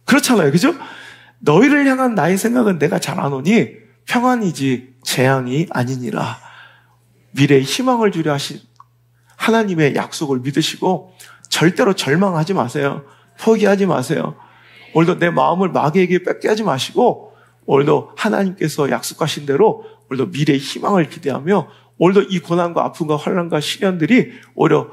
그렇잖아요. 그죠? 너희를 향한 나의 생각은 내가 잘 아노니 평안이지 재앙이 아니니라. 미래에 희망을 주려 하신 하나님의 약속을 믿으시고 절대로 절망하지 마세요. 포기하지 마세요. 오늘도 내 마음을 마귀에게 뺏게 하지 마시고 오늘도 하나님께서 약속하신 대로 오늘도 미래의 희망을 기대하며 오늘도 이 고난과 아픔과 환난과 시련들이 오히려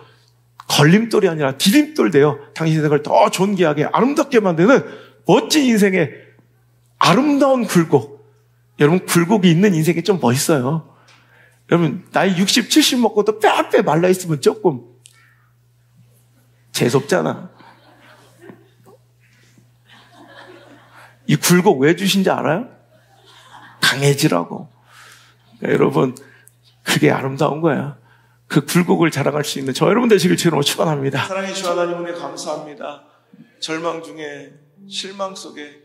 걸림돌이 아니라 디딤돌 되어 당신의 생을 더 존귀하게 아름답게 만드는 멋진 인생의 아름다운 굴곡. 여러분, 굴곡이 있는 인생이 좀 멋있어요. 여러분, 나이 60, 70 먹고도 빼빼 말라있으면 조금 재수없잖아. 이 굴곡 왜 주신지 알아요? 강해지라고. 그러니까 여러분, 그게 아름다운 거야. 그 굴곡을 자랑할 수 있는 저 여러분 되시길 주로 축원합니다. 사랑의 주 하나님 은혜 감사합니다. 절망 중에 실망 속에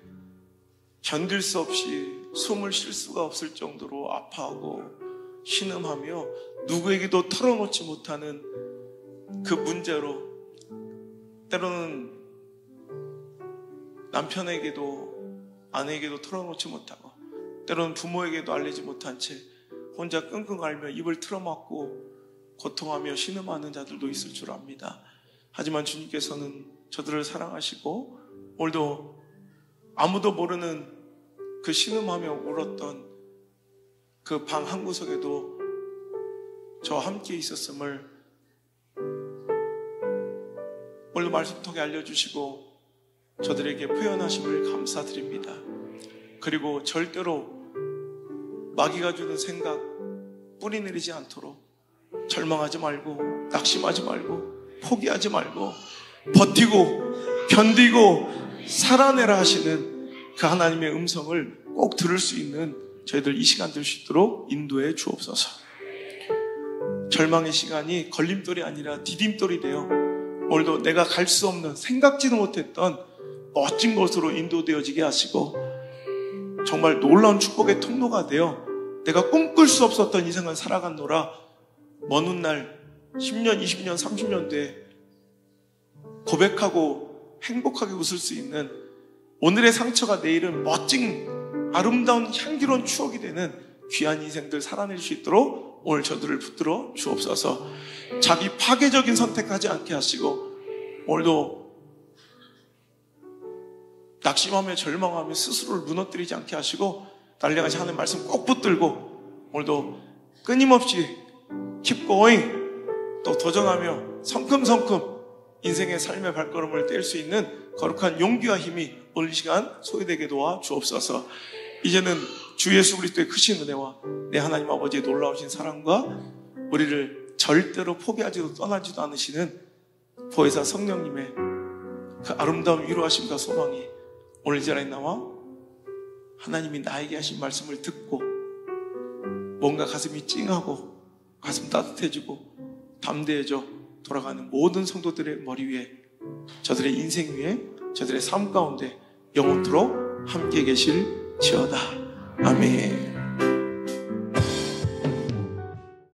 견딜 수 없이 숨을 쉴 수가 없을 정도로 아파하고 신음하며 누구에게도 털어놓지 못하는 그 문제로 때로는 남편에게도 아내에게도 털어놓지 못하고 때로는 부모에게도 알리지 못한 채 혼자 끙끙 앓며 입을 틀어막고 고통하며 신음하는 자들도 있을 줄 압니다. 하지만 주님께서는 저들을 사랑하시고 오늘도 아무도 모르는 그 신음하며 울었던 그 방 한 구석에도 저와 함께 있었음을 오늘 말씀 통해 알려주시고 저들에게 표현하심을 감사드립니다. 그리고 절대로 마귀가 주는 생각 뿌리 내리지 않도록 절망하지 말고 낙심하지 말고 포기하지 말고 버티고 견디고 살아내라 하시는 그 하나님의 음성을 꼭 들을 수 있는 저희들 이 시간 될 수 있도록 인도해 주옵소서. 절망의 시간이 걸림돌이 아니라 디딤돌이 되어 오늘도 내가 갈 수 없는 생각지도 못했던 멋진 곳으로 인도되어지게 하시고 정말 놀라운 축복의 통로가 되어 내가 꿈꿀 수 없었던 인생을 살아갔노라. 먼 훗날 10년, 20년, 30년 뒤에 고백하고 행복하게 웃을 수 있는 오늘의 상처가 내일은 멋진 아름다운 향기로운 추억이 되는 귀한 인생들 살아낼 수 있도록 오늘 저들을 붙들어 주옵소서. 자기 파괴적인 선택하지 않게 하시고 오늘도 낙심하며 절망하며 스스로를 무너뜨리지 않게 하시고 달려가시 하는 말씀 꼭 붙들고 오늘도 끊임없이 keep going 또 도전하며 성큼성큼 인생의 삶의 발걸음을 뗄 수 있는 거룩한 용기와 힘이 오늘 이 시간 소유되게 도와 주옵소서. 이제는 주 예수 그리스도의 크신 은혜와 내 하나님 아버지의 놀라우신 사랑과 우리를 절대로 포기하지도 떠나지도 않으시는 보혜사 성령님의 그 아름다운 위로하심과 소망이 오늘 이 자리에 나와 하나님이 나에게 하신 말씀을 듣고 뭔가 가슴이 찡하고 가슴 따뜻해지고 담대해져 돌아가는 모든 성도들의 머리 위에, 저들의 인생 위에, 저들의 삶 가운데 영원토록 함께 계실지어다. 아멘.